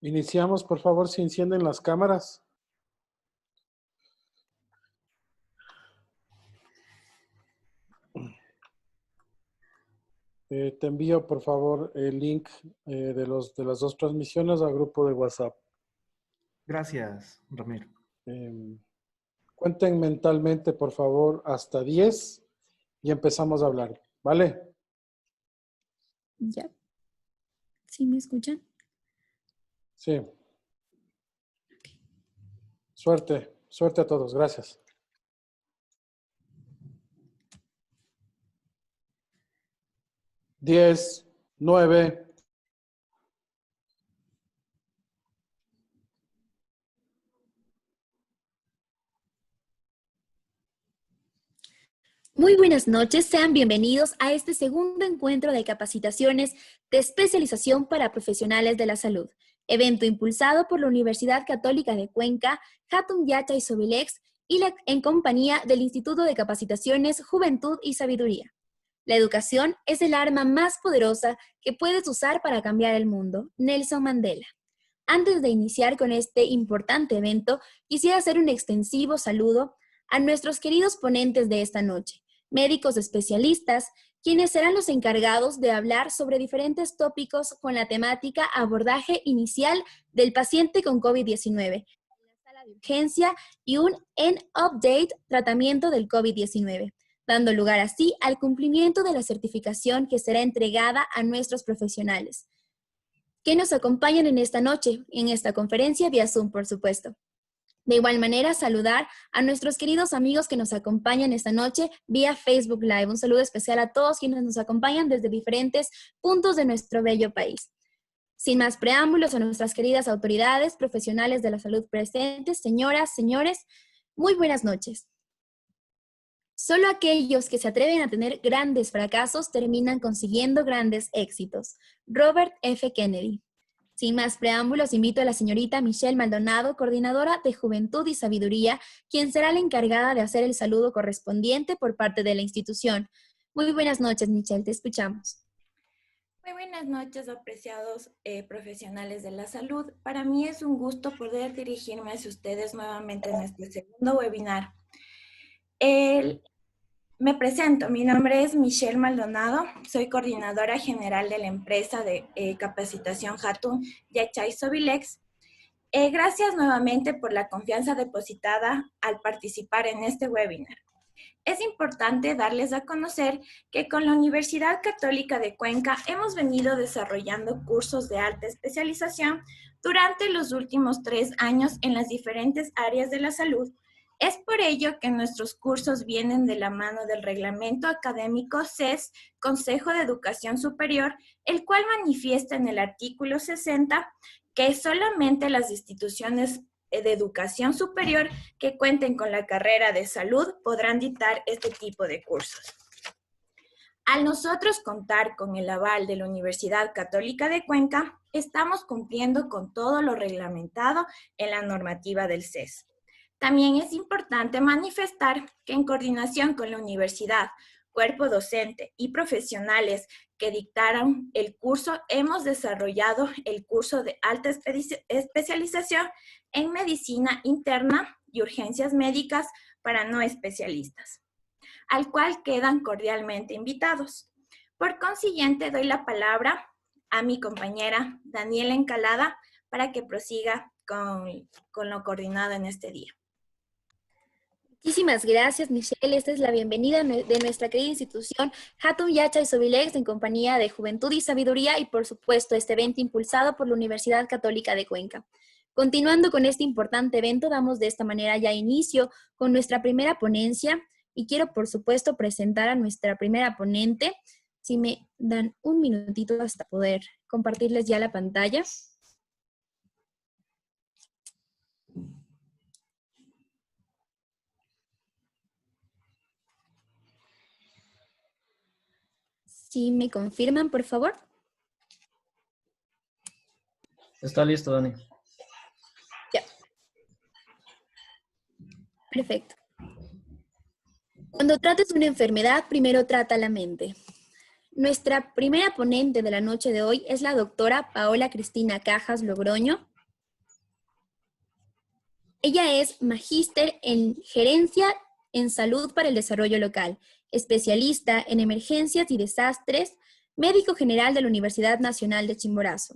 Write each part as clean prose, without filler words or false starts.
Iniciamos, por favor, si encienden las cámaras. Te envío, por favor, el link de las dos transmisiones al grupo de WhatsApp. Gracias, Ramiro. Cuenten mentalmente, por favor, hasta 10 y empezamos a hablar, ¿vale? Ya. ¿Sí me escuchan? Sí. Suerte a todos. Gracias. 10, 9. Muy buenas noches, sean bienvenidos a este segundo encuentro de capacitaciones de especialización para profesionales de la salud, evento impulsado por la Universidad Católica de Cuenca, Hatum Yachay Sobilex y en compañía del Instituto de Capacitaciones Juventud y Sabiduría. La educación es el arma más poderosa que puedes usar para cambiar el mundo. Nelson Mandela. Antes de iniciar con este importante evento, quisiera hacer un extensivo saludo a nuestros queridos ponentes de esta noche, médicos especialistas, quienes serán los encargados de hablar sobre diferentes tópicos con la temática abordaje inicial del paciente con COVID-19, en la sala de urgencia y un end-update tratamiento del COVID-19, dando lugar así al cumplimiento de la certificación que será entregada a nuestros profesionales, que nos acompañan en esta noche, en esta conferencia vía Zoom, por supuesto. De igual manera, saludar a nuestros queridos amigos que nos acompañan esta noche vía Facebook Live. Un saludo especial a todos quienes nos acompañan desde diferentes puntos de nuestro bello país. Sin más preámbulos, a nuestras queridas autoridades, profesionales de la salud presentes, señoras, señores, muy buenas noches. Solo aquellos que se atreven a tener grandes fracasos terminan consiguiendo grandes éxitos. Robert F. Kennedy. Sin más preámbulos, invito a la señorita Michelle Maldonado, coordinadora de Juventud y Sabiduría, quien será la encargada de hacer el saludo correspondiente por parte de la institución. Muy buenas noches, Michelle, te escuchamos. Muy buenas noches, apreciados profesionales de la salud. Para mí es un gusto poder dirigirme hacia ustedes nuevamente en este segundo webinar. Me presento, mi nombre es Michelle Maldonado, soy coordinadora general de la empresa de capacitación Hatum Yachay Sobilex. Gracias nuevamente por la confianza depositada al participar en este webinar. Es importante darles a conocer que con la Universidad Católica de Cuenca hemos venido desarrollando cursos de alta especialización durante los últimos 3 años en las diferentes áreas de la salud. Es por ello que nuestros cursos vienen de la mano del reglamento académico CES, Consejo de Educación Superior, el cual manifiesta en el artículo 60 que solamente las instituciones de educación superior que cuenten con la carrera de salud podrán dictar este tipo de cursos. Al nosotros contar con el aval de la Universidad Católica de Cuenca, estamos cumpliendo con todo lo reglamentado en la normativa del CES. También es importante manifestar que en coordinación con la universidad, cuerpo docente y profesionales que dictaron el curso, hemos desarrollado el curso de alta especialización en medicina interna y urgencias médicas para no especialistas, al cual quedan cordialmente invitados. Por consiguiente, doy la palabra a mi compañera Daniela Encalada para que prosiga con lo coordinado en este día. Muchísimas gracias, Michelle. Esta es la bienvenida de nuestra querida institución Hatum Yachay Sobilex en compañía de Juventud y Sabiduría y, por supuesto, este evento impulsado por la Universidad Católica de Cuenca. Continuando con este importante evento, damos de esta manera ya inicio con nuestra primera ponencia y quiero, por supuesto, presentar a nuestra primera ponente. Si me dan un minutito hasta poder compartirles ya la pantalla. Si me confirman, por favor. Está listo, Dani. Ya. Perfecto. Cuando trates una enfermedad, primero trata la mente. Nuestra primera ponente de la noche de hoy es la doctora Paola Cristina Cajas Logroño. Ella es magíster en Gerencia en Salud para el Desarrollo Local, especialista en emergencias y desastres, médico general de la Universidad Nacional de Chimborazo.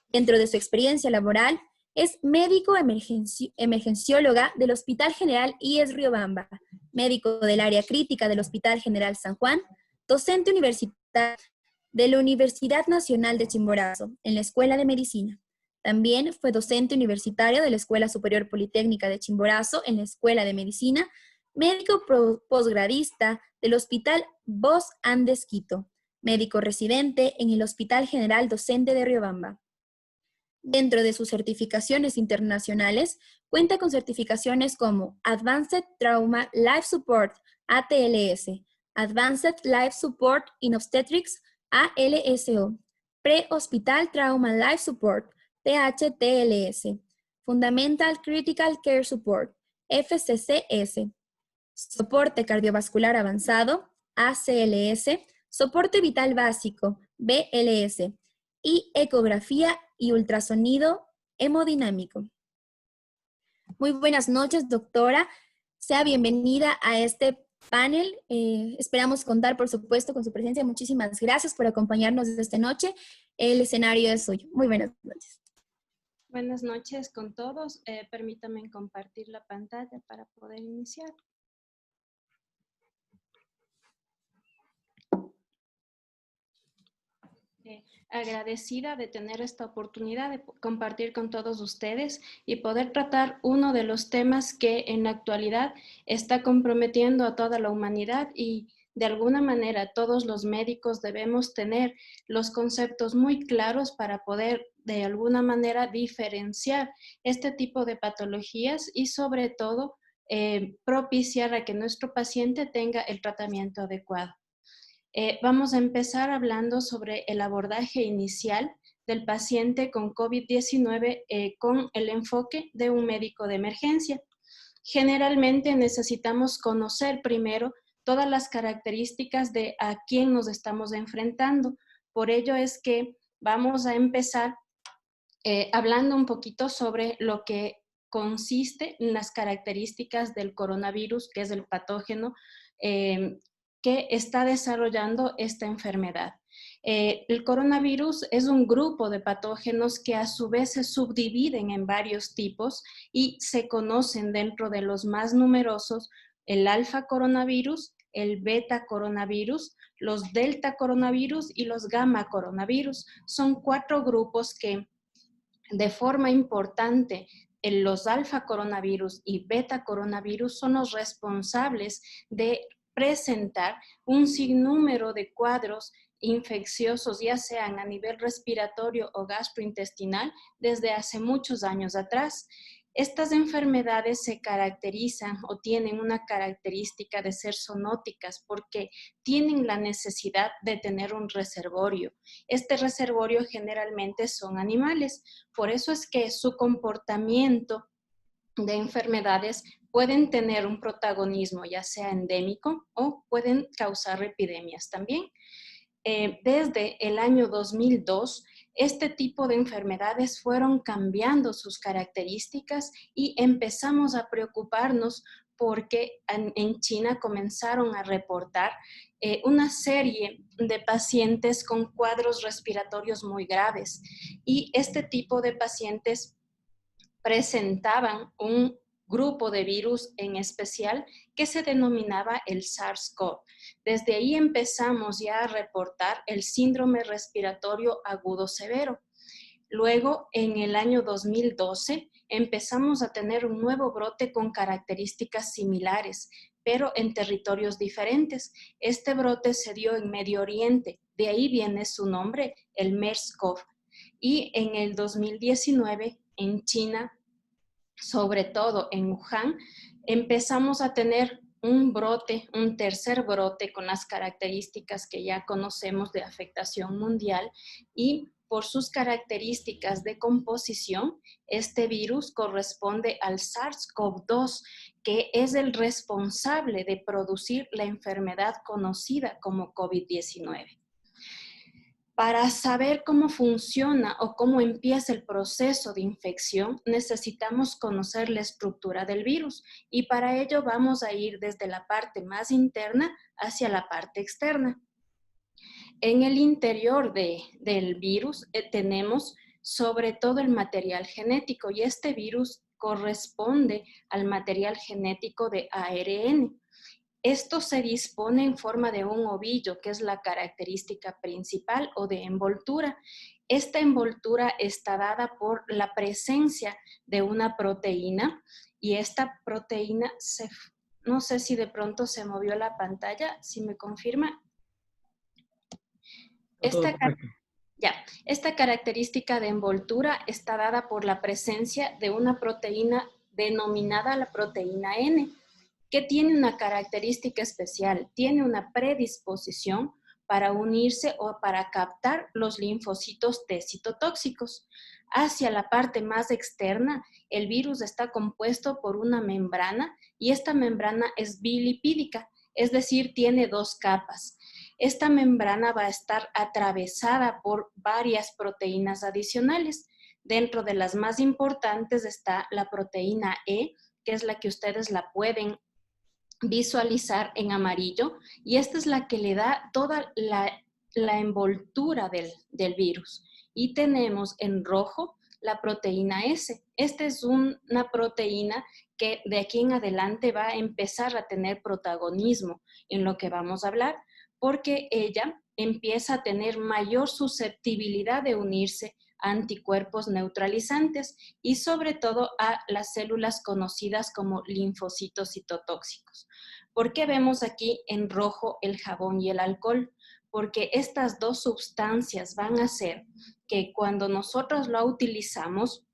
Dentro de su experiencia laboral, es médico emergencióloga del Hospital General IES Riobamba, médico del área crítica del Hospital General San Juan, docente universitario de la Universidad Nacional de Chimborazo, en la Escuela de Medicina. También fue docente universitario de la Escuela Superior Politécnica de Chimborazo, en la Escuela de Medicina, médico posgradista del Hospital Vos Andes Quito, médico residente en el Hospital General Docente de Riobamba. Dentro de sus certificaciones internacionales, cuenta con certificaciones como Advanced Trauma Life Support, ATLS, Advanced Life Support in Obstetrics, ALSO, Pre-Hospital Trauma Life Support, PHTLS, Fundamental Critical Care Support, FCCS, Soporte Cardiovascular Avanzado, ACLS, Soporte Vital Básico, BLS, y Ecografía y Ultrasonido Hemodinámico. Muy buenas noches, doctora. Sea bienvenida a este panel. Esperamos contar, por supuesto, con su presencia. Muchísimas gracias por acompañarnos esta noche. El escenario es suyo. Muy buenas noches. Buenas noches con todos. Permítanme compartir la pantalla para poder iniciar. Agradecida de tener esta oportunidad de compartir con todos ustedes y poder tratar uno de los temas que en la actualidad está comprometiendo a toda la humanidad y de alguna manera todos los médicos debemos tener los conceptos muy claros para poder de alguna manera diferenciar este tipo de patologías y sobre todo propiciar a que nuestro paciente tenga el tratamiento adecuado. Vamos a empezar hablando sobre el abordaje inicial del paciente con COVID-19 con el enfoque de un médico de emergencia. Generalmente necesitamos conocer primero todas las características de a quién nos estamos enfrentando. Por ello es que vamos a empezar hablando un poquito sobre lo que consiste en las características del coronavirus, que es el patógeno que está desarrollando esta enfermedad. El coronavirus es un grupo de patógenos que a su vez se subdividen en varios tipos y se conocen dentro de los más numerosos el alfa coronavirus, el beta coronavirus, los delta coronavirus y los gamma coronavirus. Son 4 grupos que de forma importante los alfa coronavirus y beta coronavirus son los responsables de presentar un sinnúmero de cuadros infecciosos, ya sean a nivel respiratorio o gastrointestinal, desde hace muchos años atrás. Estas enfermedades se caracterizan o tienen una característica de ser zoonóticas porque tienen la necesidad de tener un reservorio. Este reservorio generalmente son animales, por eso es que su comportamiento de enfermedades pueden tener un protagonismo ya sea endémico o pueden causar epidemias también. Desde el año 2002, este tipo de enfermedades fueron cambiando sus características y empezamos a preocuparnos porque en China comenzaron a reportar una serie de pacientes con cuadros respiratorios muy graves y este tipo de pacientes presentaban un grupo de virus en especial que se denominaba el SARS-CoV. Desde ahí empezamos ya a reportar el síndrome respiratorio agudo severo. Luego, en el año 2012, empezamos a tener un nuevo brote con características similares, pero en territorios diferentes. Este brote se dio en Medio Oriente, de ahí viene su nombre, el MERS-CoV. Y en el 2019, en China, sobre todo en Wuhan, empezamos a tener un brote, un tercer brote con las características que ya conocemos de afectación mundial y por sus características de composición, este virus corresponde al SARS-CoV-2, que es el responsable de producir la enfermedad conocida como COVID-19. Para saber cómo funciona o cómo empieza el proceso de infección, necesitamos conocer la estructura del virus y para ello vamos a ir desde la parte más interna hacia la parte externa. En el interior del virus tenemos sobre todo el material genético y este virus corresponde al material genético de ARN. Esto se dispone en forma de un ovillo, que es la característica principal, o de envoltura. Esta envoltura está dada por la presencia de una proteína y esta proteína, no sé si de pronto se movió la pantalla, si me confirma. Esta característica de envoltura está dada por la presencia de una proteína denominada la proteína N, que tiene una característica especial, tiene una predisposición para unirse o para captar los linfocitos T citotóxicos. Hacia la parte más externa, el virus está compuesto por una membrana y esta membrana es bilipídica, es decir, tiene dos capas. Esta membrana va a estar atravesada por varias proteínas adicionales. Dentro de las más importantes está la proteína E, que es la que ustedes la pueden visualizar en amarillo, y esta es la que le da toda la envoltura del virus. Y tenemos en rojo la proteína S. Esta es una proteína que de aquí en adelante va a empezar a tener protagonismo en lo que vamos a hablar, porque ella empieza a tener mayor susceptibilidad de unirse a anticuerpos neutralizantes y sobre todo a las células conocidas como linfocitos citotóxicos. ¿Por qué vemos aquí en rojo el jabón y el alcohol? Porque estas dos sustancias van a hacer que cuando nosotros la utilizamos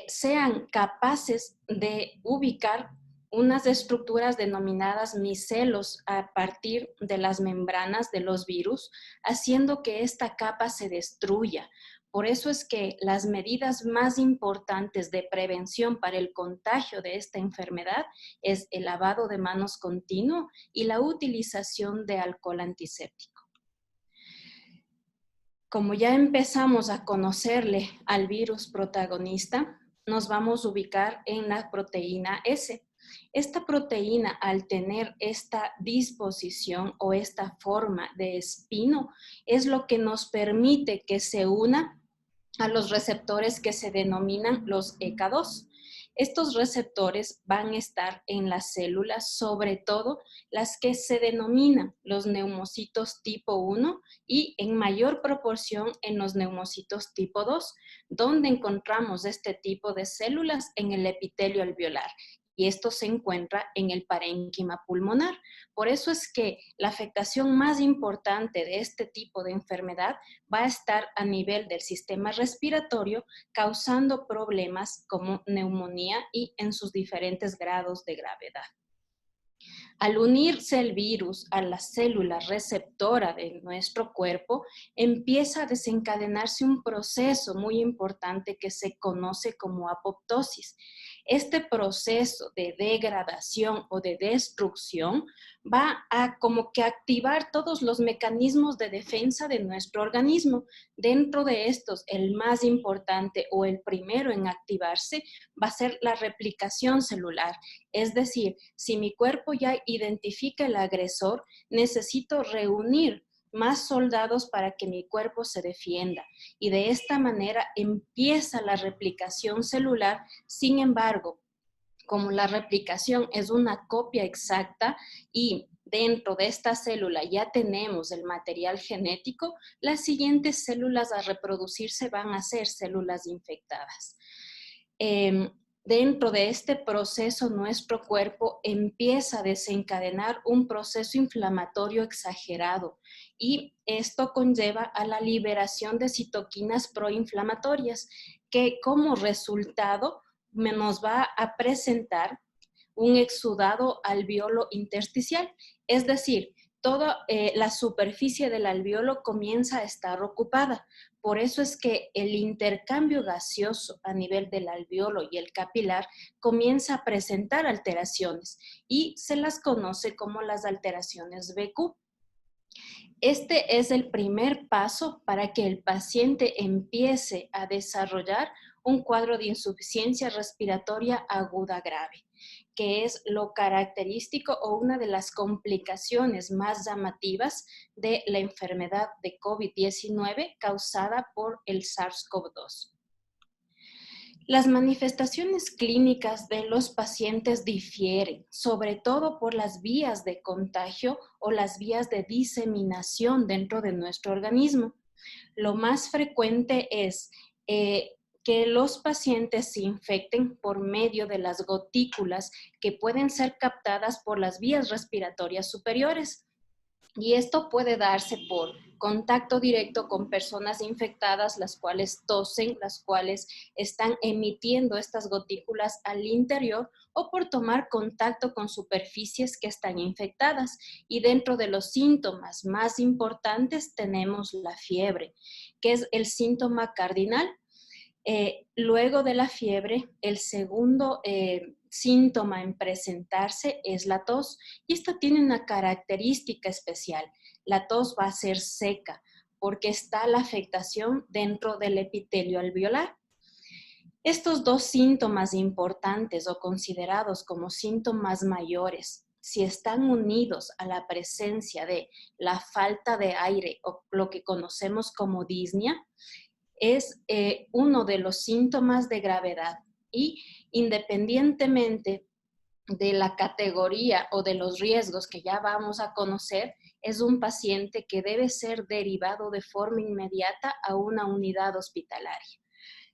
sean capaces de ubicar unas estructuras denominadas micelos a partir de las membranas de los virus, haciendo que esta capa se destruya. Por eso es que las medidas más importantes de prevención para el contagio de esta enfermedad es el lavado de manos continuo y la utilización de alcohol antiséptico. Como ya empezamos a conocerle al virus protagonista, nos vamos a ubicar en la proteína S. Esta proteína, al tener esta disposición o esta forma de espino, es lo que nos permite que se una a los receptores que se denominan los ECA2. Estos receptores van a estar en las células, sobre todo las que se denominan los neumocitos tipo 1 y en mayor proporción en los neumocitos tipo 2, donde encontramos este tipo de células en el epitelio alveolar. Y esto se encuentra en el parénquima pulmonar. Por eso es que la afectación más importante de este tipo de enfermedad va a estar a nivel del sistema respiratorio, causando problemas como neumonía y en sus diferentes grados de gravedad. Al unirse el virus a la célula receptora de nuestro cuerpo, empieza a desencadenarse un proceso muy importante que se conoce como apoptosis. Este proceso de degradación o de destrucción va a como que activar todos los mecanismos de defensa de nuestro organismo. Dentro de estos, el más importante o el primero en activarse va a ser la replicación celular. Es decir, si mi cuerpo ya identifica el agresor, necesito reunir más soldados para que mi cuerpo se defienda. Y de esta manera empieza la replicación celular. Sin embargo, como la replicación es una copia exacta y dentro de esta célula ya tenemos el material genético, las siguientes células a reproducirse van a ser células infectadas. Dentro de este proceso, nuestro cuerpo empieza a desencadenar un proceso inflamatorio exagerado y esto conlleva a la liberación de citoquinas proinflamatorias que como resultado nos va a presentar un exudado alveolo intersticial, es decir, toda la superficie del alveolo comienza a estar ocupada. Por eso es que el intercambio gaseoso a nivel del alveolo y el capilar comienza a presentar alteraciones y se las conoce como las alteraciones BQ. Este es el primer paso para que el paciente empiece a desarrollar un cuadro de insuficiencia respiratoria aguda grave, que es lo característico o una de las complicaciones más llamativas de la enfermedad de COVID-19 causada por el SARS-CoV-2. Las manifestaciones clínicas de los pacientes difieren, sobre todo por las vías de contagio o las vías de diseminación dentro de nuestro organismo. Lo más frecuente es que los pacientes se infecten por medio de las gotículas que pueden ser captadas por las vías respiratorias superiores. Y esto puede darse por contacto directo con personas infectadas, las cuales tosen, las cuales están emitiendo estas gotículas al interior, o por tomar contacto con superficies que están infectadas. Y dentro de los síntomas más importantes tenemos la fiebre, que es el síntoma cardinal. Luego de la fiebre, el segundo síntoma en presentarse es la tos, y esta tiene una característica especial. La tos va a ser seca porque está la afectación dentro del epitelio alveolar. Estos dos síntomas importantes o considerados como síntomas mayores, si están unidos a la presencia de la falta de aire o lo que conocemos como disnea, es uno de los síntomas de gravedad, y independientemente de la categoría o de los riesgos que ya vamos a conocer, es un paciente que debe ser derivado de forma inmediata a una unidad hospitalaria.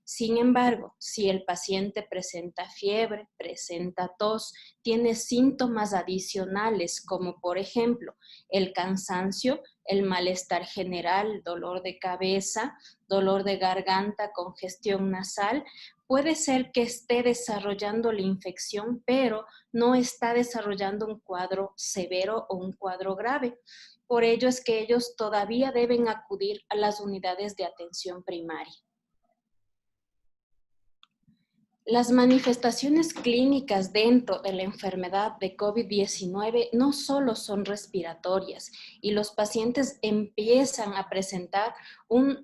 Sin embargo, si el paciente presenta fiebre, presenta tos, tiene síntomas adicionales como por ejemplo el cansancio, el malestar general, dolor de cabeza, dolor de garganta, congestión nasal, puede ser que esté desarrollando la infección, pero no está desarrollando un cuadro severo o un cuadro grave. Por ello es que ellos todavía deben acudir a las unidades de atención primaria. Las manifestaciones clínicas dentro de la enfermedad de COVID-19 no solo son respiratorias, y los pacientes empiezan a presentar un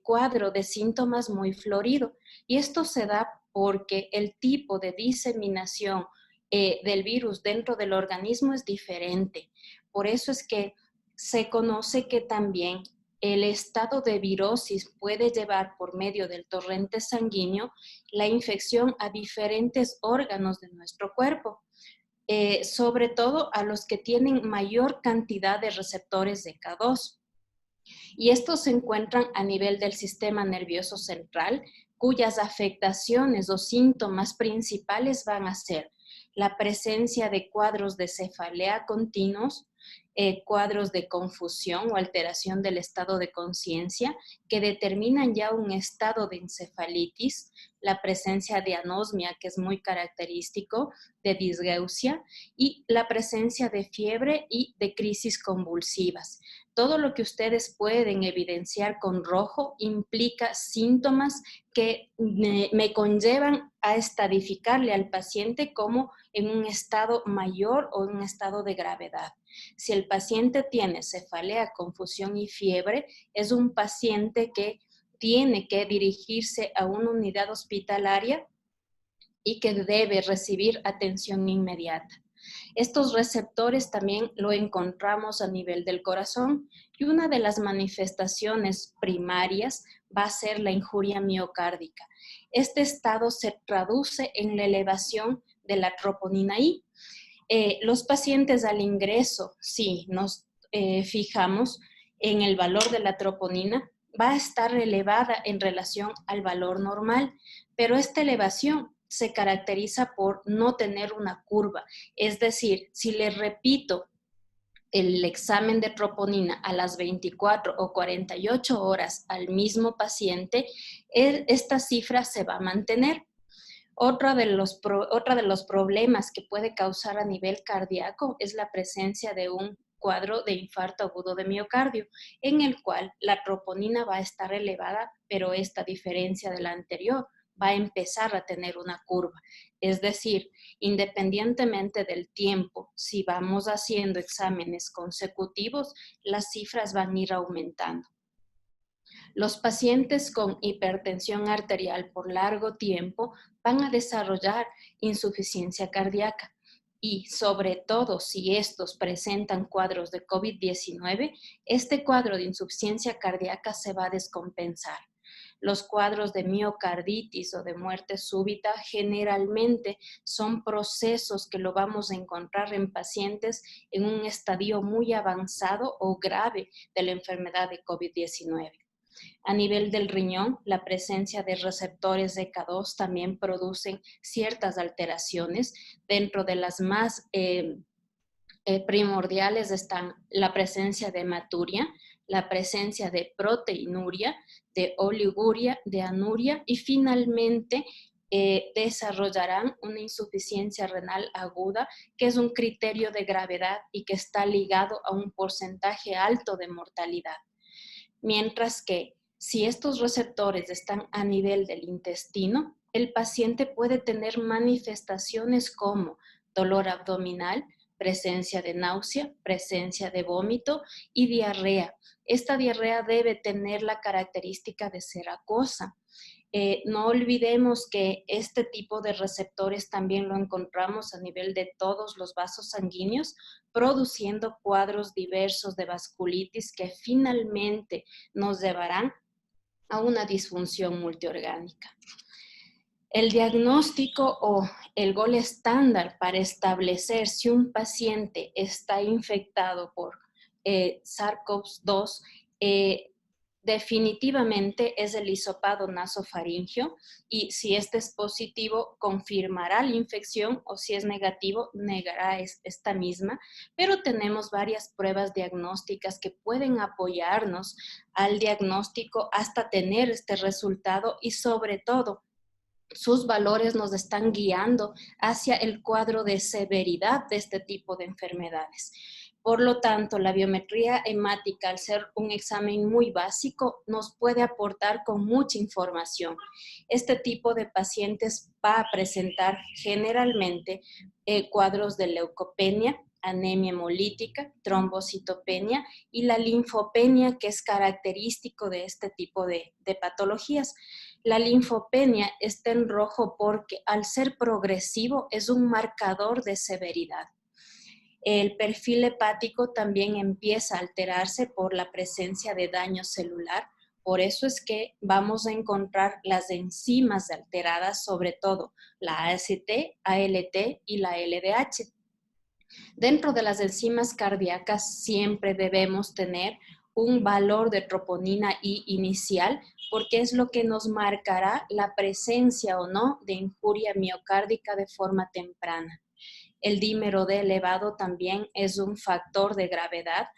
cuadro de síntomas muy florido, y esto se da porque el tipo de diseminación del virus dentro del organismo es diferente. Por eso es que se conoce que también el estado de virosis puede llevar por medio del torrente sanguíneo la infección a diferentes órganos de nuestro cuerpo, sobre todo a los que tienen mayor cantidad de receptores de K2. Y estos se encuentran a nivel del sistema nervioso central, cuyas afectaciones o síntomas principales van a ser la presencia de cuadros de cefalea continuos, cuadros de confusión o alteración del estado de conciencia que determinan ya un estado de encefalitis, la presencia de anosmia, que es muy característico, de disgeusia, y la presencia de fiebre y de crisis convulsivas. Todo lo que ustedes pueden evidenciar con rojo implica síntomas que me conllevan a estadificarle al paciente como en un estado mayor o en un estado de gravedad. Si el paciente tiene cefalea, confusión y fiebre, es un paciente que tiene que dirigirse a una unidad hospitalaria y que debe recibir atención inmediata. Estos receptores también lo encontramos a nivel del corazón, y una de las manifestaciones primarias va a ser la injuria miocárdica. Este estado se traduce en la elevación de la troponina I. Los pacientes al ingreso, si nos fijamos en el valor de la troponina, va a estar elevada en relación al valor normal, pero esta elevación se caracteriza por no tener una curva. Es decir, si le repito el examen de troponina a las 24 o 48 horas al mismo paciente, esta cifra se va a mantener. Otro de los problemas que puede causar a nivel cardíaco es la presencia de un cuadro de infarto agudo de miocardio, en el cual la troponina va a estar elevada, pero esta diferencia de la anterior, va a empezar a tener una curva. Es decir, independientemente del tiempo, si vamos haciendo exámenes consecutivos, las cifras van a ir aumentando. Los pacientes con hipertensión arterial por largo tiempo van a desarrollar insuficiencia cardíaca y sobre todo si estos presentan cuadros de COVID-19, este cuadro de insuficiencia cardíaca se va a descompensar. Los cuadros de miocarditis o de muerte súbita generalmente son procesos que lo vamos a encontrar en pacientes en un estadio muy avanzado o grave de la enfermedad de COVID-19. A nivel del riñón, la presencia de receptores de K2 también producen ciertas alteraciones. Dentro de las más primordiales están la presencia de hematuria, la presencia de proteinuria, de oliguria, de anuria y finalmente desarrollarán una insuficiencia renal aguda, que es un criterio de gravedad y que está ligado a un porcentaje alto de mortalidad. Mientras que si estos receptores están a nivel del intestino, el paciente puede tener manifestaciones como dolor abdominal, presencia de náusea, presencia de vómito y diarrea. Esta diarrea debe tener la característica de ser acuosa. No olvidemos que este tipo de receptores también lo encontramos a nivel de todos los vasos sanguíneos, produciendo cuadros diversos de vasculitis que finalmente nos llevarán a una disfunción multiorgánica. El diagnóstico o el gol estándar para establecer si un paciente está infectado por SARS-CoV-2 definitivamente es el hisopado nasofaringeo y si este es positivo confirmará la infección o si es negativo negará esta misma, pero tenemos varias pruebas diagnósticas que pueden apoyarnos al diagnóstico hasta tener este resultado y sobre todo sus valores nos están guiando hacia el cuadro de severidad de este tipo de enfermedades. Por lo tanto, la biometría hemática, al ser un examen muy básico, nos puede aportar con mucha información. Este tipo de pacientes va a presentar generalmente cuadros de leucopenia, anemia hemolítica, trombocitopenia y la linfopenia, que es característico de este tipo de patologías. La linfopenia está en rojo porque al ser progresivo es un marcador de severidad. El perfil hepático también empieza a alterarse por la presencia de daño celular. Por eso es que vamos a encontrar las enzimas alteradas, sobre todo la AST, ALT y la LDH. Dentro de las enzimas cardíacas siempre debemos tener un valor de troponina I inicial, porque es lo que nos marcará la presencia o no de injuria miocárdica de forma temprana. El dímero D elevado también es un factor de gravedad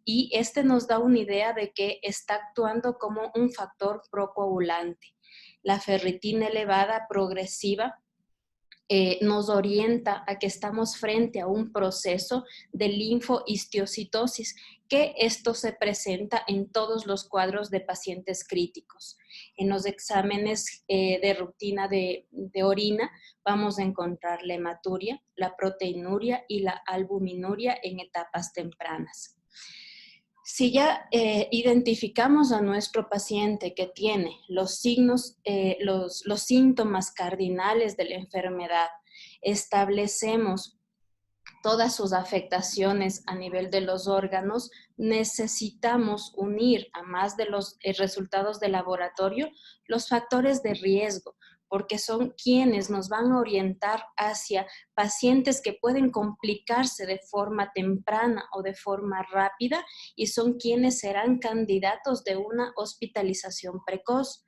y este nos da una idea de que está actuando como un factor procoagulante. La ferritina elevada progresiva nos orienta a que estamos frente a un proceso de linfohistiocytosis, que esto se presenta en todos los cuadros de pacientes críticos. En los exámenes de rutina de orina vamos a encontrar la hematuria, la proteinuria y la albuminuria en etapas tempranas. Si ya identificamos a nuestro paciente que tiene los signos, los síntomas cardinales de la enfermedad, establecemos todas sus afectaciones a nivel de los órganos, necesitamos unir, a más de los resultados de laboratorio, los factores de riesgo, porque son quienes nos van a orientar hacia pacientes que pueden complicarse de forma temprana o de forma rápida y son quienes serán candidatos de una hospitalización precoz.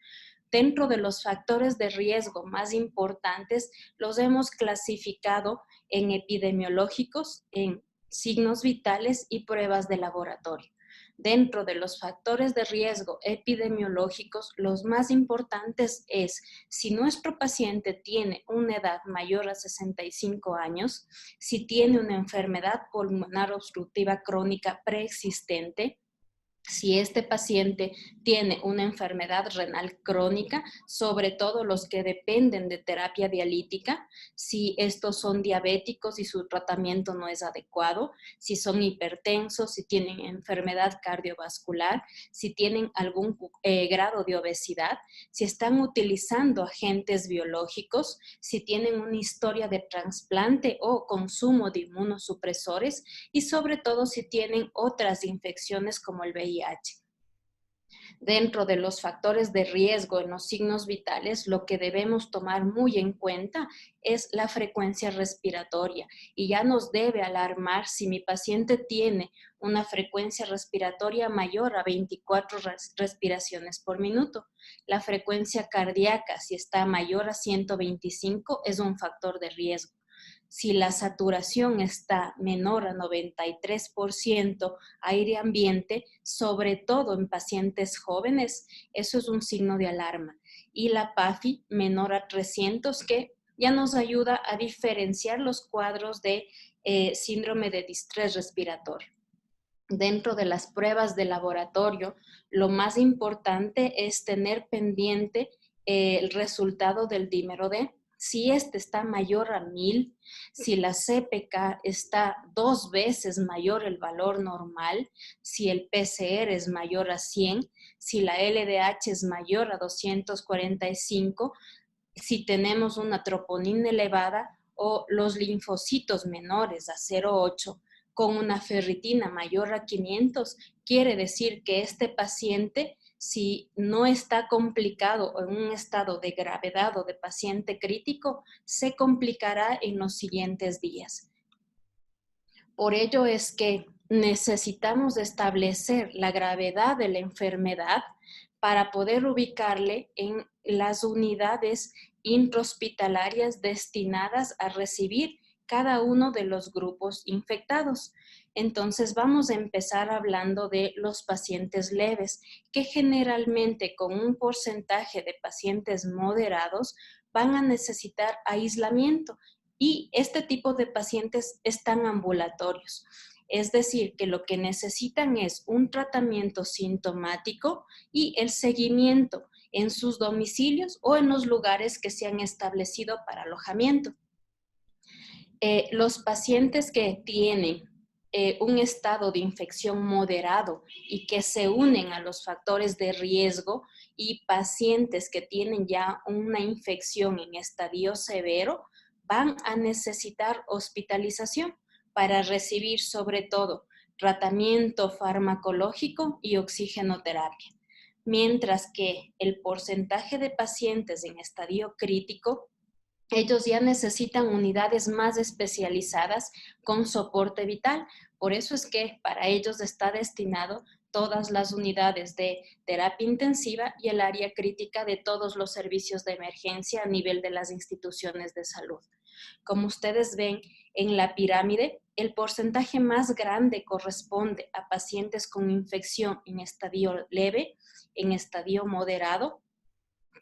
Dentro de los factores de riesgo más importantes, los hemos clasificado en epidemiológicos, en signos vitales y pruebas de laboratorio. Dentro de los factores de riesgo epidemiológicos, los más importantes es si nuestro paciente tiene una edad mayor a 65 años, si tiene una enfermedad pulmonar obstructiva crónica preexistente, Si este paciente tiene una enfermedad renal crónica, sobre todo los que dependen de terapia dialítica, si estos son diabéticos y su tratamiento no es adecuado, si son hipertensos, si tienen enfermedad cardiovascular, si tienen algún grado de obesidad, si están utilizando agentes biológicos, si tienen una historia de trasplante o consumo de inmunosupresores y sobre todo si tienen otras infecciones como el VIH. Dentro de los factores de riesgo en los signos vitales, lo que debemos tomar muy en cuenta es la frecuencia respiratoria y ya nos debe alarmar si mi paciente tiene una frecuencia respiratoria mayor a 24 respiraciones por minuto. La frecuencia cardíaca, si está mayor a 125, es un factor de riesgo. Si la saturación está menor a 93% aire ambiente, sobre todo en pacientes jóvenes, eso es un signo de alarma. Y la PAFI menor a 300, que ya nos ayuda a diferenciar los cuadros de síndrome de distrés respiratorio. Dentro de las pruebas de laboratorio, lo más importante es tener pendiente el resultado del dímero D. Si este está mayor a 1000, si la CPK está 2 veces mayor el valor normal, si el PCR es mayor a 100, si la LDH es mayor a 245, si tenemos una troponina elevada o los linfocitos menores a 0,8 con una ferritina mayor a 500, quiere decir que este paciente, si no está complicado o en un estado de gravedad o de paciente crítico, se complicará en los siguientes días. Por ello es que necesitamos establecer la gravedad de la enfermedad para poder ubicarle en las unidades intrahospitalarias destinadas a recibir cada uno de los grupos infectados. Entonces vamos a empezar hablando de los pacientes leves, que generalmente con un porcentaje de pacientes moderados van a necesitar aislamiento y este tipo de pacientes están ambulatorios. Es decir, que lo que necesitan es un tratamiento sintomático y el seguimiento en sus domicilios o en los lugares que se han establecido para alojamiento. Los pacientes que tienen un estado de infección moderado y que se unen a los factores de riesgo y pacientes que tienen ya una infección en estadio severo van a necesitar hospitalización para recibir sobre todo tratamiento farmacológico y oxigenoterapia. Mientras que el porcentaje de pacientes en estadio crítico, ellos ya necesitan unidades más especializadas con soporte vital. Por eso es que para ellos está destinado todas las unidades de terapia intensiva y el área crítica de todos los servicios de emergencia a nivel de las instituciones de salud. Como ustedes ven en la pirámide, el porcentaje más grande corresponde a pacientes con infección en estadio leve, en estadio moderado.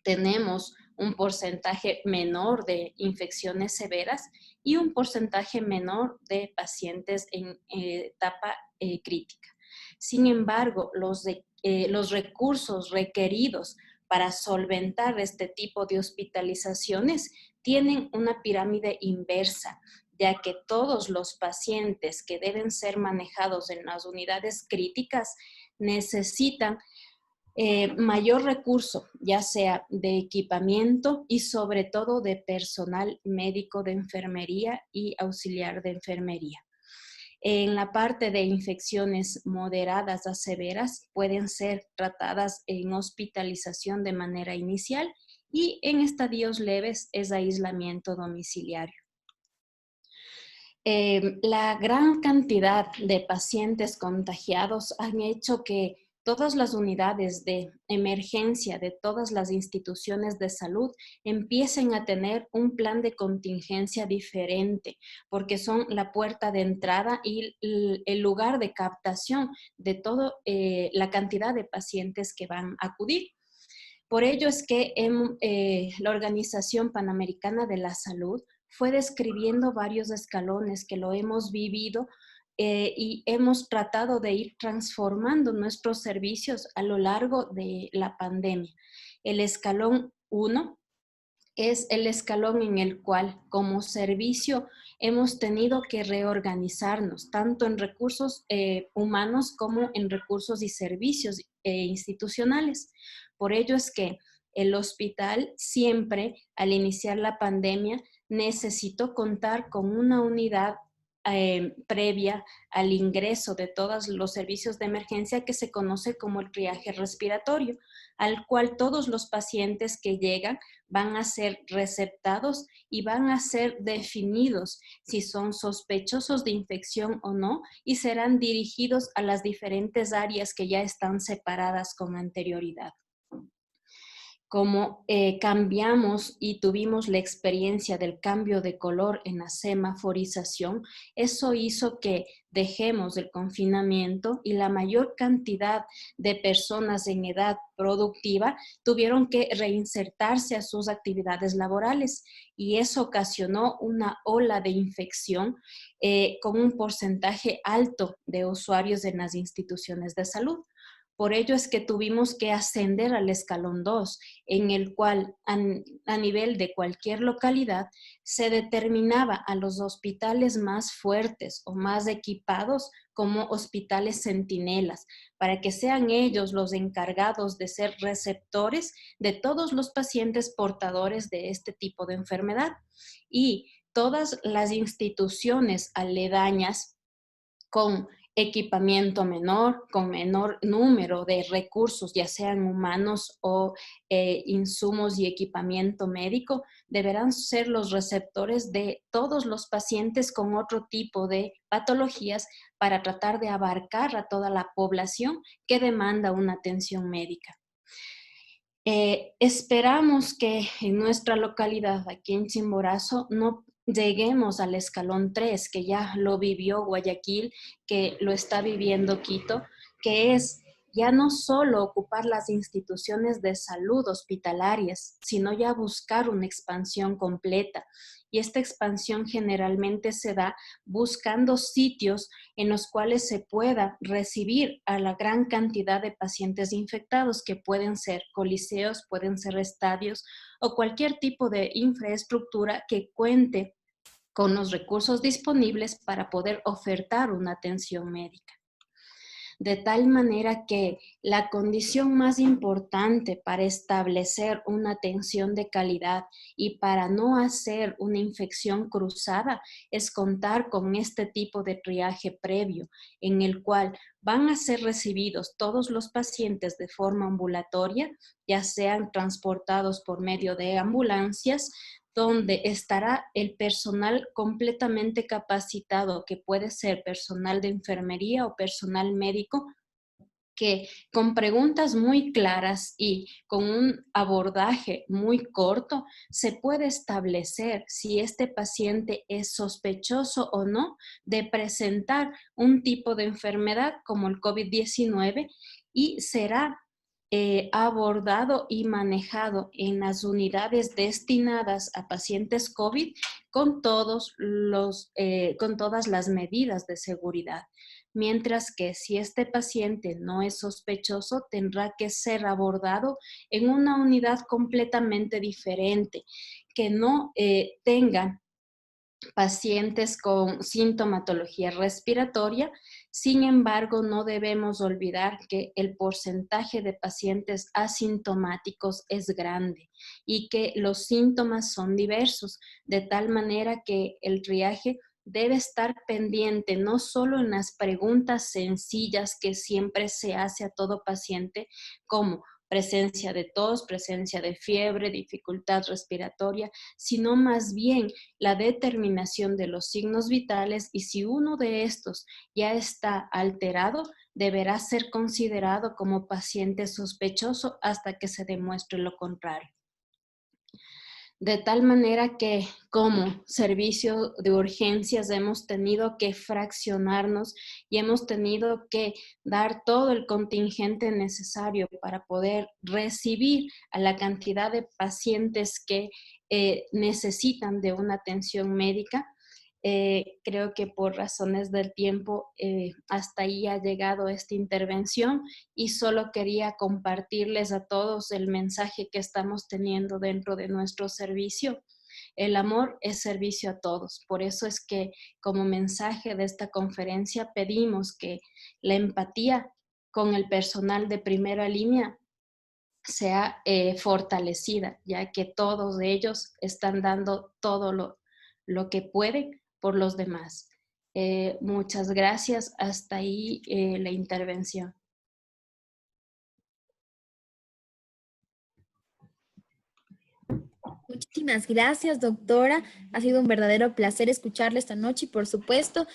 Tenemos un porcentaje menor de infecciones severas y un porcentaje menor de pacientes en etapa crítica. Sin embargo, los recursos requeridos para solventar este tipo de hospitalizaciones tienen una pirámide inversa, ya que todos los pacientes que deben ser manejados en las unidades críticas necesitan mayor recurso, ya sea de equipamiento y sobre todo de personal médico de enfermería y auxiliar de enfermería. En la parte de infecciones moderadas a severas pueden ser tratadas en hospitalización de manera inicial y en estadios leves es aislamiento domiciliario. La gran cantidad de pacientes contagiados han hecho que todas las unidades de emergencia de todas las instituciones de salud empiecen a tener un plan de contingencia diferente, porque son la puerta de entrada y el lugar de captación de toda la cantidad de pacientes que van a acudir. Por ello es que la Organización Panamericana de la Salud fue describiendo varios escalones que lo hemos vivido y hemos tratado de ir transformando nuestros servicios a lo largo de la pandemia. El escalón 1 es el escalón en el cual como servicio hemos tenido que reorganizarnos, tanto en recursos humanos como en recursos y servicios institucionales. Por ello es que el hospital siempre, al iniciar la pandemia, necesitó contar con una unidad previa al ingreso de todos los servicios de emergencia que se conoce como el triaje respiratorio, al cual todos los pacientes que llegan van a ser receptados y van a ser definidos si son sospechosos de infección o no y serán dirigidos a las diferentes áreas que ya están separadas con anterioridad. Como cambiamos y tuvimos la experiencia del cambio de color en la semaforización, eso hizo que dejemos el confinamiento y la mayor cantidad de personas en edad productiva tuvieron que reinsertarse a sus actividades laborales y eso ocasionó una ola de infección con un porcentaje alto de usuarios en las instituciones de salud. Por ello es que tuvimos que ascender al escalón 2, en el cual a nivel de cualquier localidad se determinaba a los hospitales más fuertes o más equipados como hospitales centinelas, para que sean ellos los encargados de ser receptores de todos los pacientes portadores de este tipo de enfermedad. Y todas las instituciones aledañas con equipamiento menor, con menor número de recursos, ya sean humanos o insumos y equipamiento médico, deberán ser los receptores de todos los pacientes con otro tipo de patologías para tratar de abarcar a toda la población que demanda una atención médica. Esperamos que en nuestra localidad, aquí en Chimborazo, no lleguemos al escalón 3, que ya lo vivió Guayaquil, que lo está viviendo Quito, que es ya no solo ocupar las instituciones de salud hospitalarias, sino ya buscar una expansión completa. Y esta expansión generalmente se da buscando sitios en los cuales se pueda recibir a la gran cantidad de pacientes infectados, que pueden ser coliseos, pueden ser estadios o cualquier tipo de infraestructura que cuente con los recursos disponibles para poder ofertar una atención médica. De tal manera que la condición más importante para establecer una atención de calidad y para no hacer una infección cruzada es contar con este tipo de triaje previo, en el cual van a ser recibidos todos los pacientes de forma ambulatoria, ya sean transportados por medio de ambulancias, donde estará el personal completamente capacitado, que puede ser personal de enfermería o personal médico, que con preguntas muy claras y con un abordaje muy corto se puede establecer si este paciente es sospechoso o no de presentar un tipo de enfermedad como el COVID-19 y será abordado y manejado en las unidades destinadas a pacientes COVID con todas las medidas de seguridad. Mientras que si este paciente no es sospechoso, tendrá que ser abordado en una unidad completamente diferente, que no tenga pacientes con sintomatología respiratoria. Sin embargo, no debemos olvidar que el porcentaje de pacientes asintomáticos es grande y que los síntomas son diversos, de tal manera que el triaje debe estar pendiente no solo en las preguntas sencillas que siempre se hace a todo paciente, como presencia de tos, presencia de fiebre, dificultad respiratoria, sino más bien la determinación de los signos vitales, y si uno de estos ya está alterado, deberá ser considerado como paciente sospechoso hasta que se demuestre lo contrario. De tal manera que como servicio de urgencias hemos tenido que fraccionarnos y hemos tenido que dar todo el contingente necesario para poder recibir a la cantidad de pacientes que necesitan de una atención médica. Creo que por razones del tiempo hasta ahí ha llegado esta intervención y solo quería compartirles a todos el mensaje que estamos teniendo dentro de nuestro servicio. El amor es servicio a todos. Por eso es que como mensaje de esta conferencia pedimos que la empatía con el personal de primera línea sea fortalecida, ya que todos ellos están dando todo lo que pueden por los demás. Muchas gracias. Hasta ahí la intervención. Muchísimas gracias, doctora. Ha sido un verdadero placer escucharle esta noche y, por supuesto,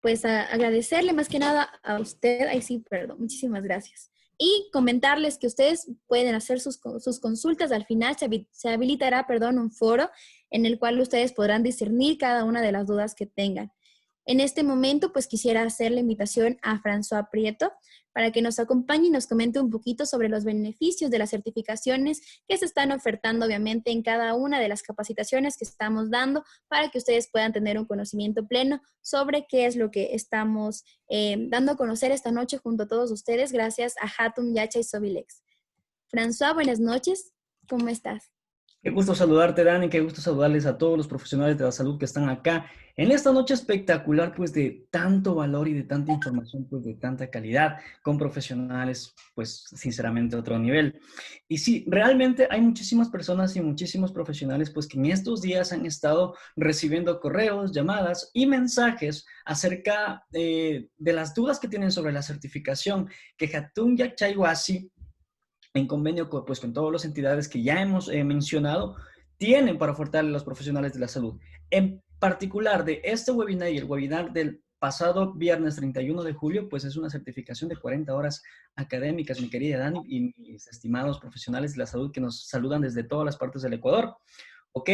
pues agradecerle más que nada a usted. Ay, sí, perdón. Muchísimas gracias. Y comentarles que ustedes pueden hacer sus consultas. Al final se habilitará, un foro en el cual ustedes podrán discernir cada una de las dudas que tengan. En este momento, pues quisiera hacer la invitación a François Prieto para que nos acompañe y nos comente un poquito sobre los beneficios de las certificaciones que se están ofertando, obviamente, en cada una de las capacitaciones que estamos dando para que ustedes puedan tener un conocimiento pleno sobre qué es lo que estamos dando a conocer esta noche junto a todos ustedes, gracias a Hatun Yachay Sobilex. François, buenas noches. ¿Cómo estás? Qué gusto saludarte, Dani, qué gusto saludarles a todos los profesionales de la salud que están acá en esta noche espectacular, pues de tanto valor y de tanta información, pues de tanta calidad, con profesionales, pues sinceramente a otro nivel. Y sí, realmente hay muchísimas personas y muchísimos profesionales, pues que en estos días han estado recibiendo correos, llamadas y mensajes acerca de las dudas que tienen sobre la certificación que Hatun Yachay Wasi, en convenio pues, con todas las entidades que ya hemos mencionado, tienen para ofertarle a los profesionales de la salud. En particular de este webinar y el webinar del pasado viernes 31 de julio, pues es una certificación de 40 horas académicas, mi querida Dani, y mis estimados profesionales de la salud que nos saludan desde todas las partes del Ecuador. ¿Ok?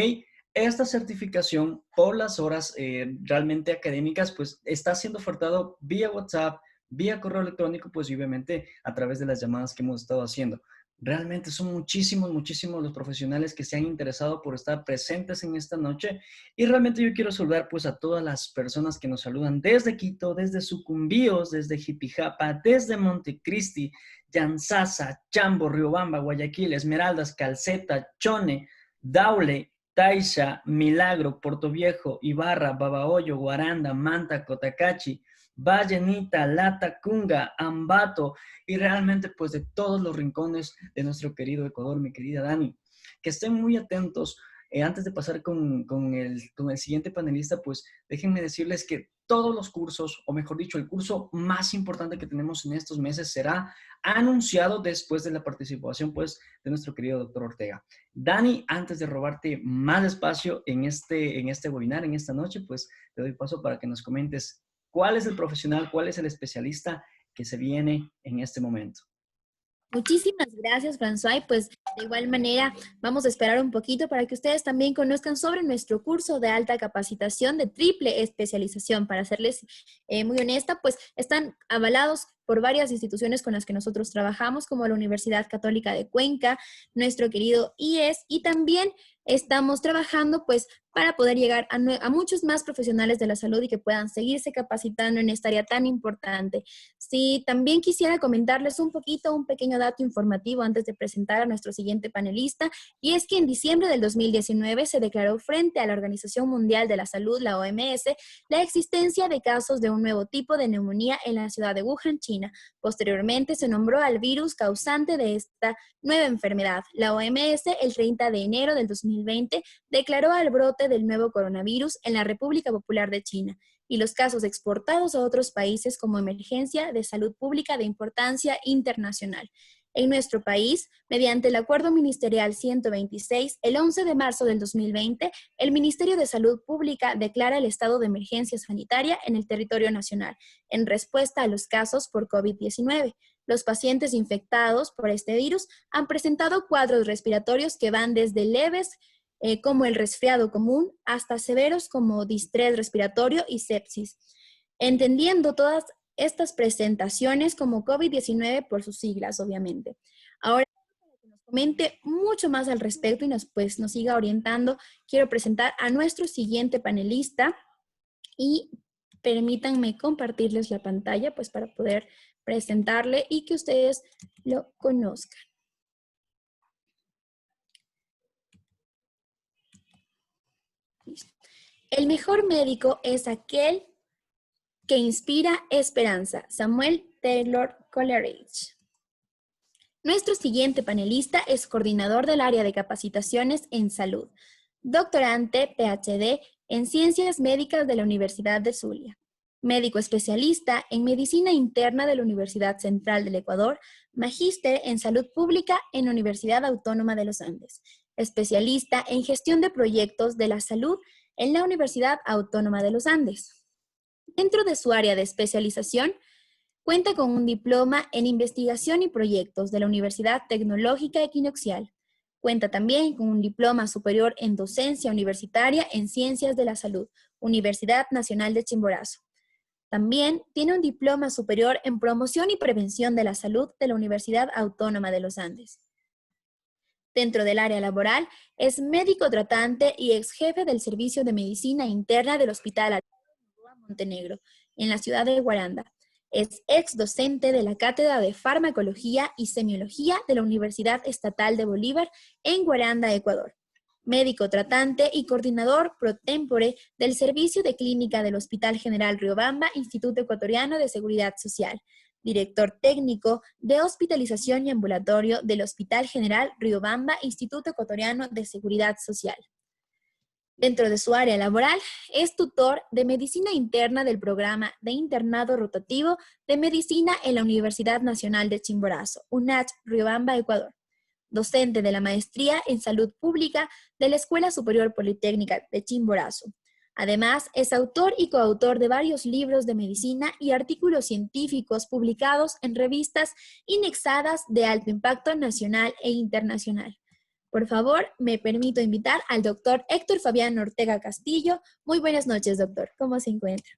Esta certificación por las horas realmente académicas, pues está siendo ofertado vía WhatsApp, vía correo electrónico, pues y obviamente a través de las llamadas que hemos estado haciendo. Realmente son muchísimos los profesionales que se han interesado por estar presentes en esta noche y realmente yo quiero saludar pues a todas las personas que nos saludan desde Quito, desde Sucumbíos, desde Jipijapa, desde Montecristi, Yansasa, Chambo, Riobamba, Guayaquil, Esmeraldas, Calceta, Chone, Daule, Taisha, Milagro, Portoviejo, Ibarra, Babahoyo, Guaranda, Manta, Cotacachi, Vallenita, Latacunga, Ambato y realmente pues de todos los rincones de nuestro querido Ecuador, mi querida Dani. Que estén muy atentos. Antes de pasar con el siguiente panelista, pues déjenme decirles que todos los cursos, o mejor dicho, el curso más importante que tenemos en estos meses será anunciado después de la participación pues de nuestro querido doctor Ortega. Dani, antes de robarte más espacio en este webinar, en esta noche, pues te doy paso para que nos comentes cuál es el profesional, cuál es el especialista que se viene en este momento. Muchísimas gracias, François. Pues de igual manera vamos a esperar un poquito para que ustedes también conozcan sobre nuestro curso de alta capacitación de triple especialización. Para serles muy honesta, pues están avalados por varias instituciones con las que nosotros trabajamos, como la Universidad Católica de Cuenca, nuestro querido IES, y también estamos trabajando pues para poder llegar a muchos más profesionales de la salud y que puedan seguirse capacitando en esta área tan importante. Sí, también quisiera comentarles un pequeño dato informativo antes de presentar a nuestro siguiente panelista, y es que en diciembre del 2019 se declaró frente a la Organización Mundial de la Salud, la OMS, la existencia de casos de un nuevo tipo de neumonía en la ciudad de Wuhan, China. Posteriormente se nombró al virus causante de esta nueva enfermedad. La OMS, el 30 de enero del 2020, declaró al brote del nuevo coronavirus en la República Popular de China y los casos exportados a otros países como emergencia de salud pública de importancia internacional. En nuestro país, mediante el Acuerdo Ministerial 126, el 11 de marzo del 2020, el Ministerio de Salud Pública declara el estado de emergencia sanitaria en el territorio nacional, en respuesta a los casos por COVID-19. Los pacientes infectados por este virus han presentado cuadros respiratorios que van desde leves, como el resfriado común, hasta severos como distrés respiratorio y sepsis, entendiendo todas estas presentaciones como COVID-19 por sus siglas, obviamente. Ahora, para que nos comente mucho más al respecto y nos siga orientando, quiero presentar a nuestro siguiente panelista, Y permítanme compartirles la pantalla pues para poder presentarle y que ustedes lo conozcan. Listo. El mejor médico es aquel que inspira esperanza. Samuel Taylor Coleridge. Nuestro siguiente panelista es coordinador del área de capacitaciones en salud, doctorante PhD en Ciencias Médicas de la Universidad de Zulia, médico especialista en Medicina Interna de la Universidad Central del Ecuador, magíster en Salud Pública en la Universidad Autónoma de los Andes, especialista en Gestión de Proyectos de la Salud en la Universidad Autónoma de los Andes. Dentro de su área de especialización, cuenta con un diploma en Investigación y Proyectos de la Universidad Tecnológica Equinoccial. Cuenta también con un diploma superior en Docencia Universitaria en Ciencias de la Salud, Universidad Nacional de Chimborazo. También tiene un diploma superior en Promoción y Prevención de la Salud de la Universidad Autónoma de los Andes. Dentro del área laboral, es médico tratante y ex jefe del Servicio de Medicina Interna del Hospital Alfredo Montenegro, en la ciudad de Guaranda. Es ex docente de la Cátedra de Farmacología y Semiología de la Universidad Estatal de Bolívar en Guaranda, Ecuador. Médico tratante y coordinador pro tempore del Servicio de Clínica del Hospital General Riobamba, Instituto Ecuatoriano de Seguridad Social. Director técnico de Hospitalización y Ambulatorio del Hospital General Riobamba, Instituto Ecuatoriano de Seguridad Social. Dentro de su área laboral, es tutor de Medicina Interna del Programa de Internado Rotativo de Medicina en la Universidad Nacional de Chimborazo, UNACH, Riobamba, Ecuador. Docente de la Maestría en Salud Pública de la Escuela Superior Politécnica de Chimborazo. Además, es autor y coautor de varios libros de medicina y artículos científicos publicados en revistas indexadas de alto impacto nacional e internacional. Por favor, me permito invitar al doctor Héctor Fabián Ortega Castillo. Muy buenas noches, doctor. ¿Cómo se encuentra?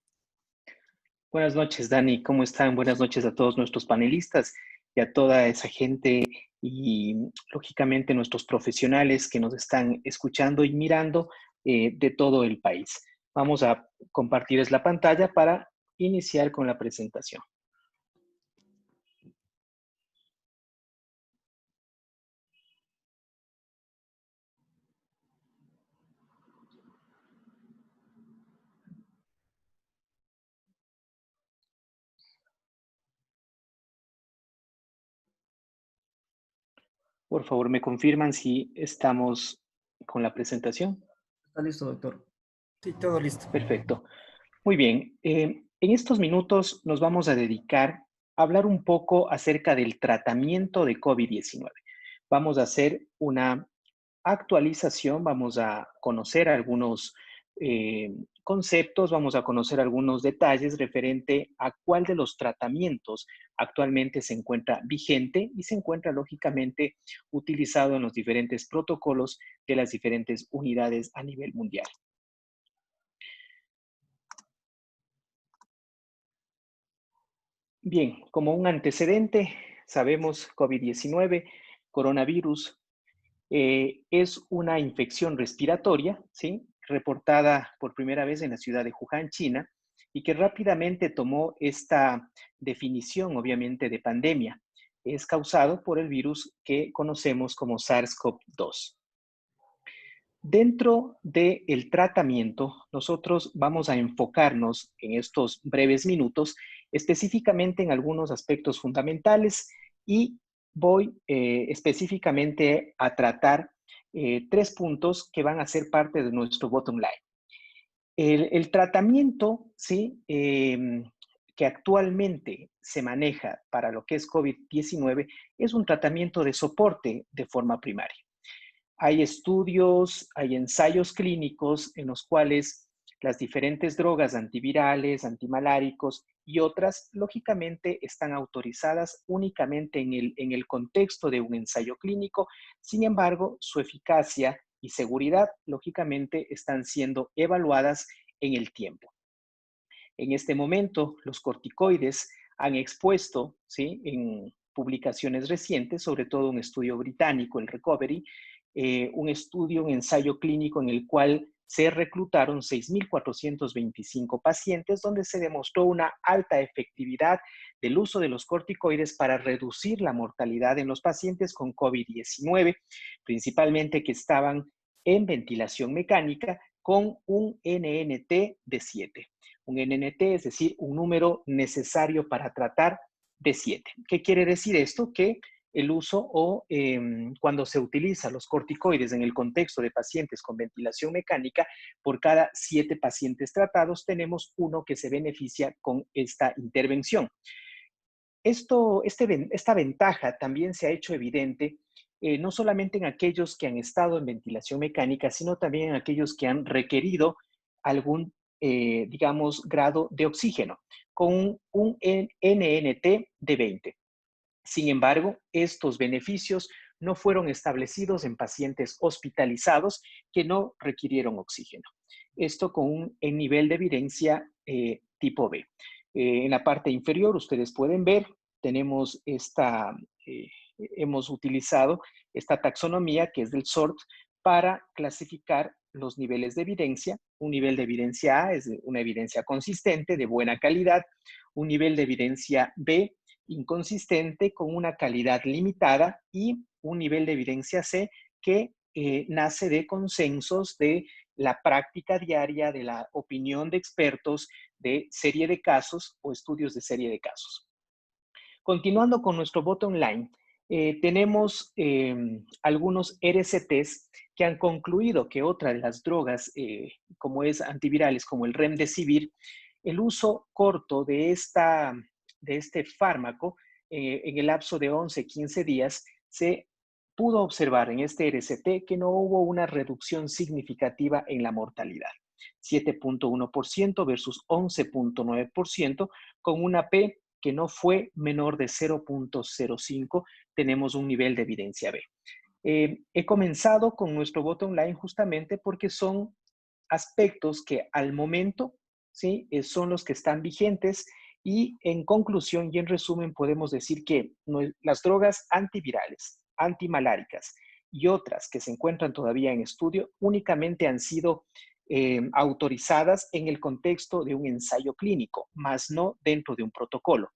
Buenas noches, Dani. ¿Cómo están? Buenas noches a todos nuestros panelistas y a toda esa gente y, lógicamente, nuestros profesionales que nos están escuchando y mirando de todo el país. Vamos a compartirles la pantalla para iniciar con la presentación. Por favor, ¿me confirman si estamos con la presentación? Está listo, doctor. Sí, todo listo. Perfecto. Muy bien. En estos minutos nos vamos a dedicar a hablar un poco acerca del tratamiento de COVID-19. Vamos a hacer una actualización, vamos a conocer algunos conceptos, vamos a conocer algunos detalles referente a cuál de los tratamientos actualmente se encuentra vigente y se encuentra lógicamente utilizado en los diferentes protocolos de las diferentes unidades a nivel mundial. Bien, como un antecedente, sabemos COVID-19, coronavirus, es una infección respiratoria, ¿sí? Reportada por primera vez en la ciudad de Wuhan, China, y que rápidamente tomó esta definición, obviamente, de pandemia. Es causado por el virus que conocemos como SARS-CoV-2. Dentro del tratamiento, nosotros vamos a enfocarnos en estos breves minutos específicamente en algunos aspectos fundamentales y voy específicamente a tratar 3 puntos que van a ser parte de nuestro bottom line. El tratamiento, ¿sí? Que actualmente se maneja para lo que es COVID-19 es un tratamiento de soporte de forma primaria. Hay estudios, hay ensayos clínicos en los cuales las diferentes drogas antivirales, antimaláricos y otras, lógicamente, están autorizadas únicamente en el contexto de un ensayo clínico. Sin embargo, su eficacia y seguridad, lógicamente, están siendo evaluadas en el tiempo. En este momento, los corticoides han expuesto, ¿sí? En publicaciones recientes, sobre todo un estudio británico, el Recovery, un estudio, un ensayo clínico en el cual se reclutaron 6.425 pacientes, donde se demostró una alta efectividad del uso de los corticoides para reducir la mortalidad en los pacientes con COVID-19, principalmente que estaban en ventilación mecánica con un NNT de 7. Un NNT, es decir, un número necesario para tratar de 7. ¿Qué quiere decir esto? Que el uso o cuando se utilizan los corticoides en el contexto de pacientes con ventilación mecánica, por cada 7 pacientes tratados tenemos uno que se beneficia con esta intervención. Esta ventaja también se ha hecho evidente no solamente en aquellos que han estado en ventilación mecánica, sino también en aquellos que han requerido algún, digamos, grado de oxígeno, con un NNT de 20. Sin embargo, estos beneficios no fueron establecidos en pacientes hospitalizados que no requirieron oxígeno. Esto con un nivel de evidencia tipo B. En la parte inferior, ustedes pueden ver, tenemos hemos utilizado esta taxonomía que es del SORT para clasificar los niveles de evidencia. Un nivel de evidencia A es una evidencia consistente, de buena calidad. Un nivel de evidencia B, inconsistente, con una calidad limitada. Y un nivel de evidencia C que nace de consensos, de la práctica diaria, de la opinión de expertos, de serie de casos o estudios de serie de casos. Continuando con nuestro bottom line, tenemos algunos RCTs que han concluido que otra de las drogas, como es antivirales, como el Remdesivir, el uso corto de este fármaco en el lapso de 11-15 días, se pudo observar en este RCT que no hubo una reducción significativa en la mortalidad. 7.1% versus 11.9%, con una P que no fue menor de 0.05, tenemos un nivel de evidencia B. He comenzado con nuestro bottom line justamente porque son aspectos que al momento, ¿sí?, son los que están vigentes, y en conclusión y en resumen podemos decir que las drogas antivirales, antimaláricas y otras que se encuentran todavía en estudio únicamente han sido autorizadas en el contexto de un ensayo clínico, más no dentro de un protocolo.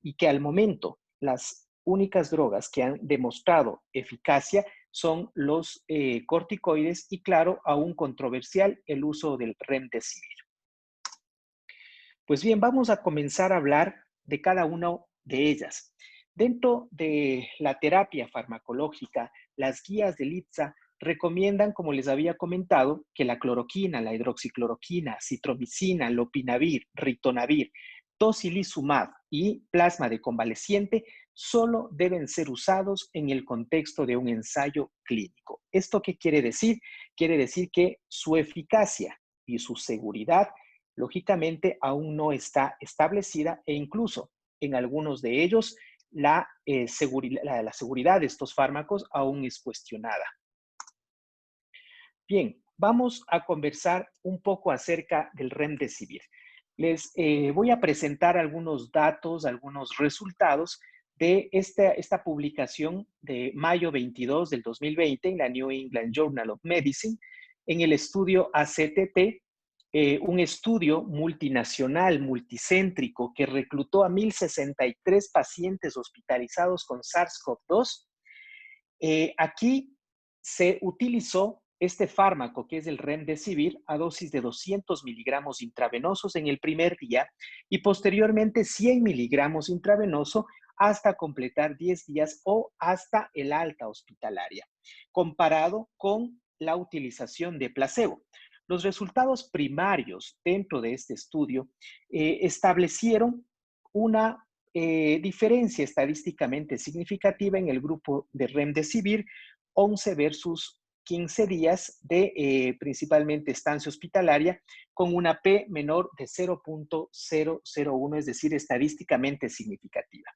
Y que al momento las únicas drogas que han demostrado eficacia son los corticoides y, claro, aún controversial el uso del Remdesivir. Pues bien, vamos a comenzar a hablar de cada una de ellas. Dentro de la terapia farmacológica, las guías del ITSA recomiendan, como les había comentado, que la cloroquina, la hidroxicloroquina, citromicina, lopinavir, ritonavir, tocilizumab y plasma de convaleciente solo deben ser usados en el contexto de un ensayo clínico. ¿Esto qué quiere decir? Quiere decir que su eficacia y su seguridad, lógicamente, aún no está establecida, e incluso en algunos de ellos la seguridad de estos fármacos aún es cuestionada. Bien, vamos a conversar un poco acerca del Remdesivir. Les voy a presentar algunos datos, algunos resultados de esta publicación de mayo 22 del 2020 en la New England Journal of Medicine, en el estudio ACTT, un estudio multinacional, multicéntrico, que reclutó a 1.063 pacientes hospitalizados con SARS-CoV-2. Aquí se utilizó este fármaco, que es el Remdesivir, a dosis de 200 miligramos intravenosos en el primer día y posteriormente 100 miligramos intravenoso hasta completar 10 días o hasta el alta hospitalaria, comparado con la utilización de placebo. Los resultados primarios dentro de este estudio establecieron una diferencia estadísticamente significativa en el grupo de Remdesivir, 11 versus 15 días de principalmente estancia hospitalaria, con una P menor de 0.001, es decir, estadísticamente significativa.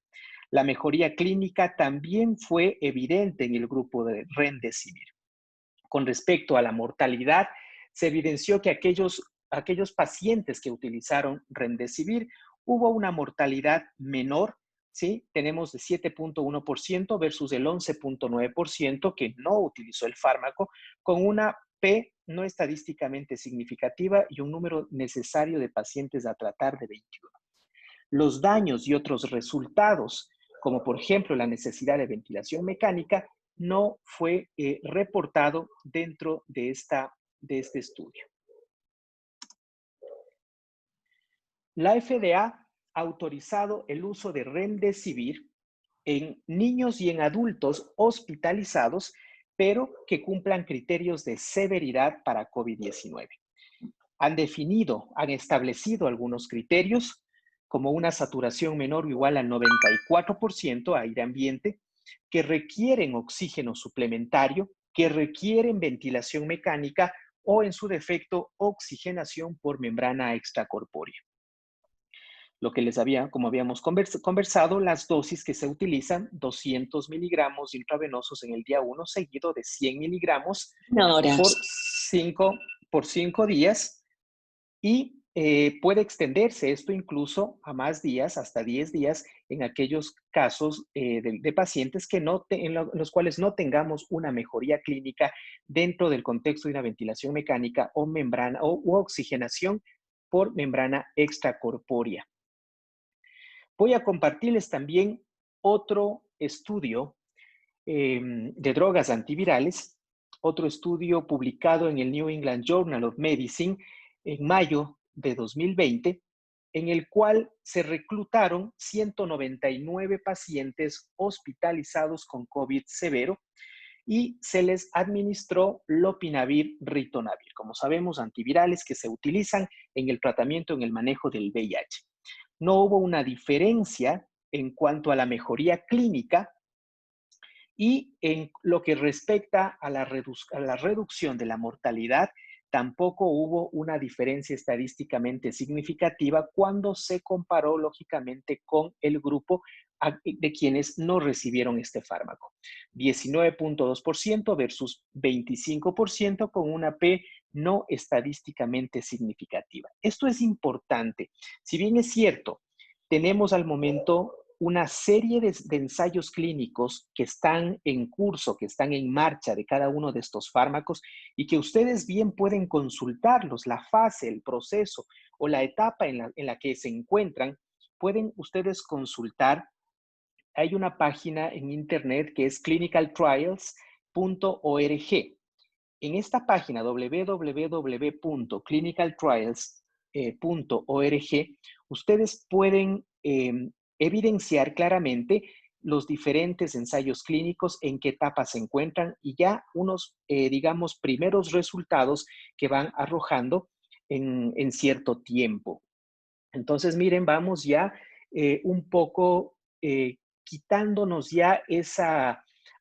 La mejoría clínica también fue evidente en el grupo de Remdesivir. Con respecto a la mortalidad, se evidenció que aquellos pacientes que utilizaron Remdesivir, hubo una mortalidad menor, ¿sí? Tenemos de 7.1% versus el 11.9% que no utilizó el fármaco, con una P no estadísticamente significativa y un número necesario de pacientes a tratar de 21. Los daños y otros resultados, como por ejemplo la necesidad de ventilación mecánica, no fue reportado dentro de este estudio. La FDA ha autorizado el uso de Remdesivir en niños y en adultos hospitalizados, pero que cumplan criterios de severidad para COVID-19. Han establecido algunos criterios, como una saturación menor o igual al 94% aire ambiente, que requieren oxígeno suplementario, que requieren ventilación mecánica o, en su defecto, oxigenación por membrana extracorpórea. Lo que como habíamos conversado, las dosis que se utilizan, 200 miligramos intravenosos en el día 1, seguido de 100 miligramos por 5 días, y puede extenderse esto incluso a más días, hasta 10 días, en aquellos casos de pacientes en los cuales no tengamos una mejoría clínica dentro del contexto de una ventilación mecánica o membrana u oxigenación por membrana extracorpórea. Voy a compartirles también otro estudio de drogas antivirales, otro estudio publicado en el New England Journal of Medicine en mayo de 2020, en el cual se reclutaron 199 pacientes hospitalizados con COVID severo y se les administró lopinavir, ritonavir, como sabemos, antivirales que se utilizan en el tratamiento, en el manejo del VIH. No hubo una diferencia en cuanto a la mejoría clínica y en lo que respecta a la reducción de la mortalidad, tampoco hubo una diferencia estadísticamente significativa cuando se comparó lógicamente con el grupo de quienes no recibieron este fármaco. 19.2% versus 25% con una P no estadísticamente significativa. Esto es importante. Si bien es cierto, tenemos al momento una serie de ensayos clínicos que están en curso, que están en marcha de cada uno de estos fármacos y que ustedes bien pueden consultarlos, la fase, el proceso o la etapa en la que se encuentran, pueden ustedes consultar. Hay una página en internet que es clinicaltrials.org. En esta página, www.clinicaltrials.org, ustedes pueden evidenciar claramente los diferentes ensayos clínicos, en qué etapa se encuentran y ya unos, digamos, primeros resultados que van arrojando en cierto tiempo. Entonces, miren, vamos ya un poco quitándonos ya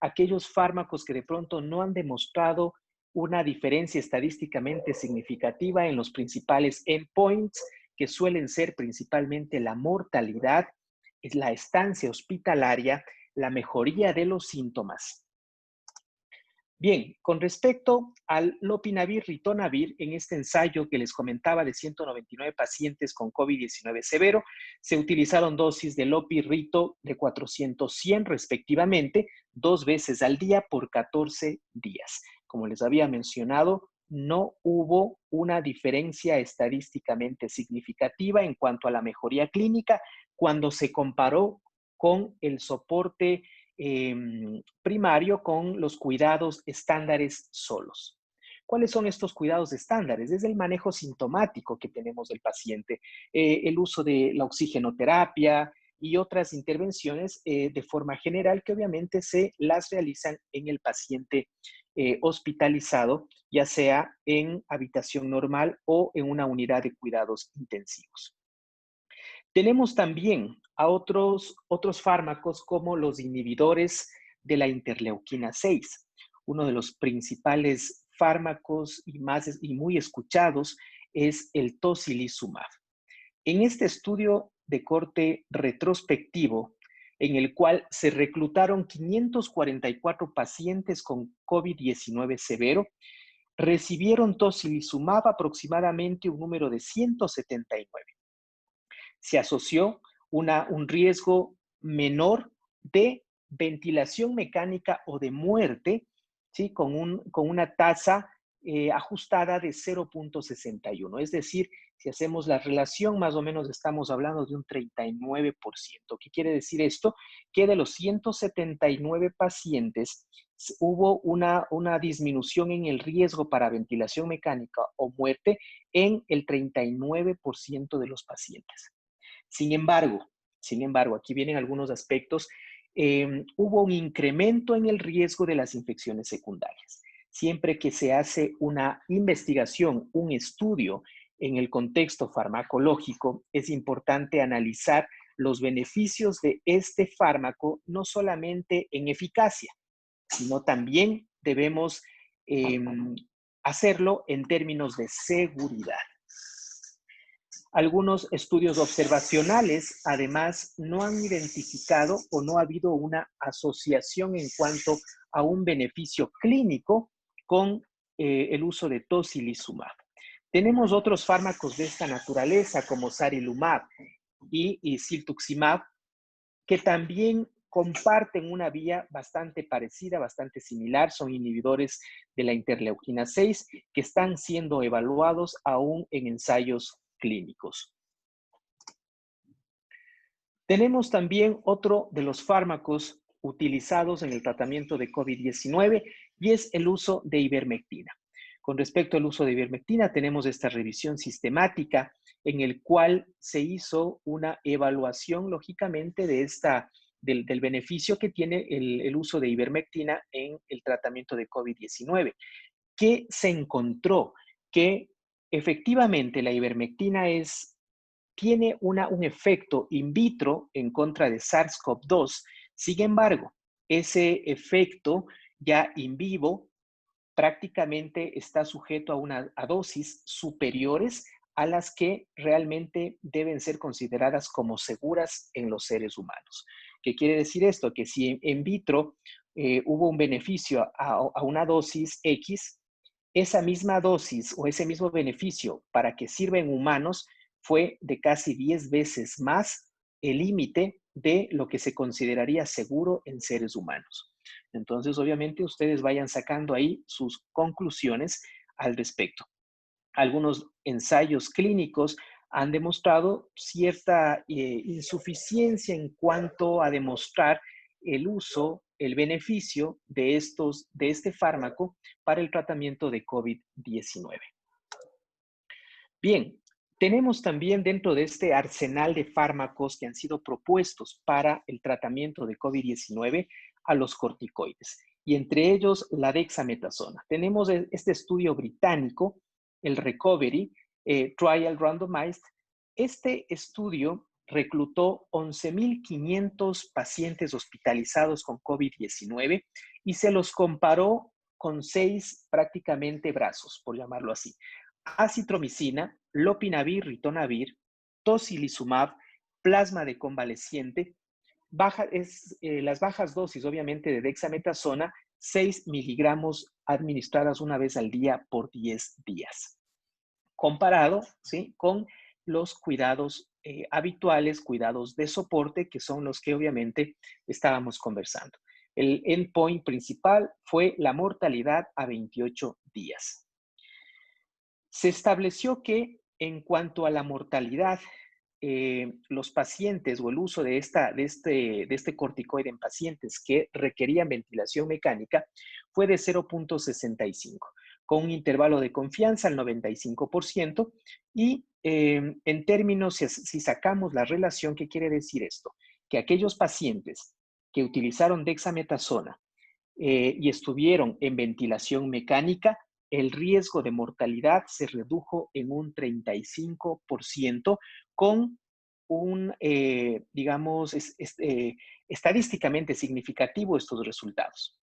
aquellos fármacos que de pronto no han demostrado una diferencia estadísticamente significativa en los principales endpoints, que suelen ser principalmente la mortalidad, la estancia hospitalaria, la mejoría de los síntomas. Bien, con respecto al lopinavir, ritonavir, en este ensayo que les comentaba de 199 pacientes con COVID-19 severo, se utilizaron dosis de lopi-rito de 400-100 respectivamente, 2 veces al día por 14 días. Como les había mencionado, no hubo una diferencia estadísticamente significativa en cuanto a la mejoría clínica cuando se comparó con el soporte primario con los cuidados estándares solos. ¿Cuáles son estos cuidados estándares? Desde el manejo sintomático que tenemos del paciente, el uso de la oxigenoterapia y otras intervenciones de forma general que obviamente se las realizan en el paciente hospitalizado, ya sea en habitación normal o en una unidad de cuidados intensivos. Tenemos también a otros fármacos como los inhibidores de la interleuquina 6, uno de los principales fármacos y muy escuchados es el tocilizumab. En este estudio de corte retrospectivo, en el cual se reclutaron 544 pacientes con COVID-19 severo, recibieron tocilizumab aproximadamente un número de 179. Se asoció un riesgo menor de ventilación mecánica o de muerte, ¿sí? con una tasa ajustada de 0.61. Es decir, si hacemos la relación, más o menos estamos hablando de un 39%. ¿Qué quiere decir esto? Que de los 179 pacientes hubo una disminución en el riesgo para ventilación mecánica o muerte en el 39% de los pacientes. Sin embargo, aquí vienen algunos aspectos. Hubo un incremento en el riesgo de las infecciones secundarias. Siempre que se hace una investigación, un estudio en el contexto farmacológico, es importante analizar los beneficios de este fármaco, no solamente en eficacia, sino también debemos hacerlo en términos de seguridad. Algunos estudios observacionales, además, no han identificado o no ha habido una asociación en cuanto a un beneficio clínico con el uso de tocilizumab. Tenemos otros fármacos de esta naturaleza, como sarilumab y ciltuximab, que también comparten una vía bastante parecida, bastante similar. Son inhibidores de la interleuquina 6 que están siendo evaluados aún en ensayos clínicos. Tenemos también otro de los fármacos utilizados en el tratamiento de COVID-19 y es el uso de ivermectina. Con respecto al uso de ivermectina, tenemos esta revisión sistemática en el cual se hizo una evaluación, lógicamente, del beneficio que tiene el uso de ivermectina en el tratamiento de COVID-19. ¿Qué se encontró? Que efectivamente la ivermectina tiene un efecto in vitro en contra de SARS-CoV-2. Sin embargo, ese efecto ya in vivo prácticamente está sujeto a dosis superiores a las que realmente deben ser consideradas como seguras en los seres humanos. ¿Qué quiere decir esto? Que si en vitro hubo un beneficio a una dosis X, esa misma dosis o ese mismo beneficio para que sirva en humanos fue de casi 10 veces más el límite de lo que se consideraría seguro en seres humanos. Entonces, obviamente, ustedes vayan sacando ahí sus conclusiones al respecto. Algunos ensayos clínicos han demostrado cierta insuficiencia en cuanto a demostrar el uso, el beneficio de este fármaco para el tratamiento de COVID-19. Bien, tenemos también dentro de este arsenal de fármacos que han sido propuestos para el tratamiento de COVID-19 a los corticoides, y entre ellos la dexametasona. Tenemos este estudio británico, el Recovery Trial Randomized. Este estudio reclutó 11.500 pacientes hospitalizados con COVID-19 y se los comparó con 6 prácticamente brazos, por llamarlo así: acitromicina, lopinavir, ritonavir, tocilizumab, plasma de convaleciente, las bajas dosis, obviamente, de dexametasona, 6 miligramos administradas una vez al día por 10 días. Comparado, ¿sí?, con los cuidados habituales, cuidados de soporte, que son los que obviamente estábamos conversando. El endpoint principal fue la mortalidad a 28 días. Se estableció que en cuanto a la mortalidad, los pacientes o el uso de este corticoide en pacientes que requerían ventilación mecánica fue de 0.65, con un intervalo de confianza al 95%, y en términos, si sacamos la relación, ¿qué quiere decir esto? Que aquellos pacientes que utilizaron dexametasona y estuvieron en ventilación mecánica, el riesgo de mortalidad se redujo en un 35%, con un, digamos, estadísticamente significativo estos resultados.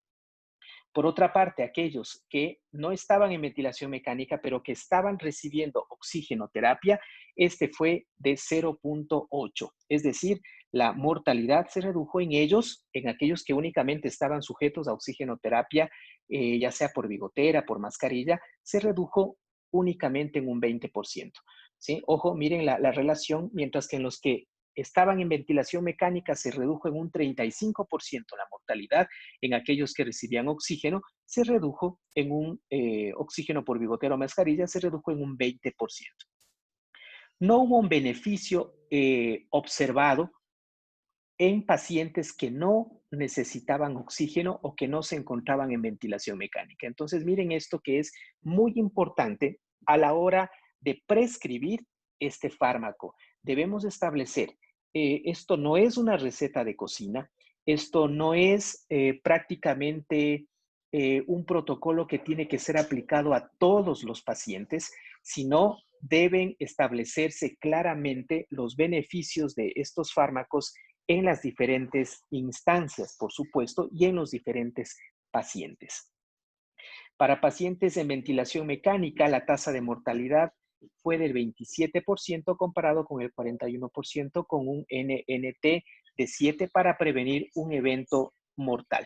Por otra parte, aquellos que no estaban en ventilación mecánica, pero que estaban recibiendo oxigenoterapia, este fue de 0.8. Es decir, la mortalidad se redujo en ellos, en aquellos que únicamente estaban sujetos a oxigenoterapia, ya sea por bigotera, por mascarilla, se redujo únicamente en un 20%. ¿Sí? Ojo, miren la relación, mientras que en los que estaban en ventilación mecánica se redujo en un 35% la mortalidad. En aquellos que recibían oxígeno, se redujo en un oxígeno por bigotera o mascarilla, se redujo en un 20%. No hubo un beneficio observado en pacientes que no necesitaban oxígeno o que no se encontraban en ventilación mecánica. Entonces, miren esto que es muy importante a la hora de prescribir este fármaco. Debemos establecer, esto no es una receta de cocina, esto no es prácticamente un protocolo que tiene que ser aplicado a todos los pacientes, sino deben establecerse claramente los beneficios de estos fármacos en las diferentes instancias, por supuesto, y en los diferentes pacientes. Para pacientes en ventilación mecánica, la tasa de mortalidad fue del 27% comparado con el 41% con un NNT de 7 para prevenir un evento mortal.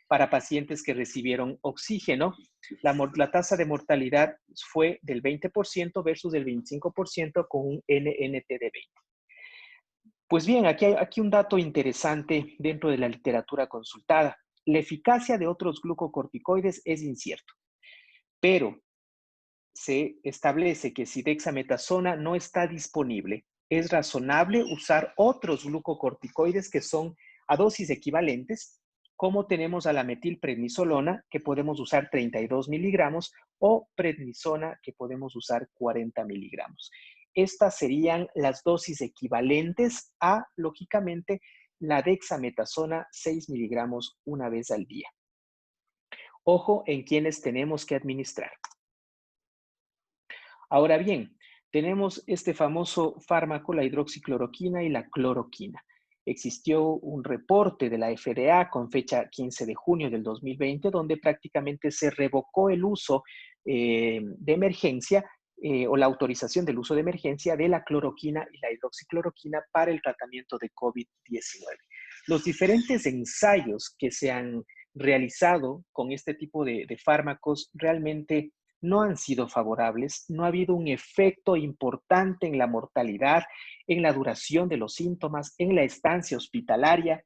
Para pacientes que recibieron oxígeno, la tasa de mortalidad fue del 20% versus del 25% con un NNT de 20. Pues bien, aquí un dato interesante dentro de la literatura consultada. La eficacia de otros glucocorticoides es incierto, pero se establece que si dexametasona no está disponible, es razonable usar otros glucocorticoides que son a dosis equivalentes, como tenemos a la metilprednisolona, que podemos usar 32 miligramos, o prednisona, que podemos usar 40 miligramos. Estas serían las dosis equivalentes a, lógicamente, la dexametasona 6 miligramos una vez al día. Ojo en quienes tenemos que administrar. Ahora bien, tenemos este famoso fármaco, la hidroxicloroquina y la cloroquina. Existió un reporte de la FDA con fecha 15 de junio del 2020, donde prácticamente se revocó el uso de emergencia o la autorización del uso de emergencia de la cloroquina y la hidroxicloroquina para el tratamiento de COVID-19. Los diferentes ensayos que se han realizado con este tipo de fármacos realmente no han sido favorables, no ha habido un efecto importante en la mortalidad, en la duración de los síntomas, en la estancia hospitalaria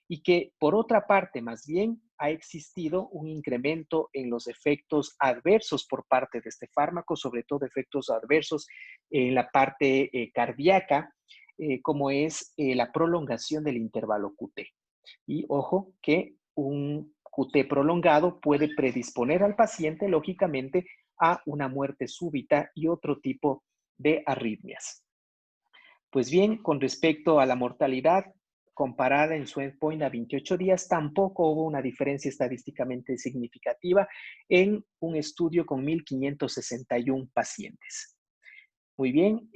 y que por otra parte más bien ha existido un incremento en los efectos adversos por parte de este fármaco, sobre todo efectos adversos en la parte cardíaca, como es la prolongación del intervalo QT. Y ojo que un QT prolongado puede predisponer al paciente, lógicamente, a una muerte súbita y otro tipo de arritmias. Pues bien, con respecto a la mortalidad comparada en su endpoint a 28 días, tampoco hubo una diferencia estadísticamente significativa en un estudio con 1.561 pacientes. Muy bien,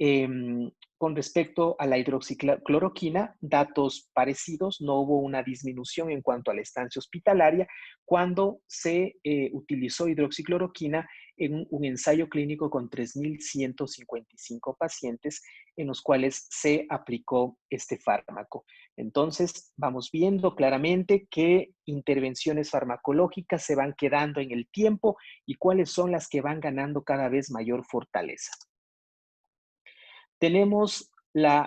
con respecto a la hidroxicloroquina, datos parecidos, no hubo una disminución en cuanto a la estancia hospitalaria cuando se utilizó hidroxicloroquina en un ensayo clínico con 3.155 pacientes en los cuales se aplicó este fármaco. Entonces, vamos viendo claramente qué intervenciones farmacológicas se van quedando en el tiempo y cuáles son las que van ganando cada vez mayor fortaleza. Tenemos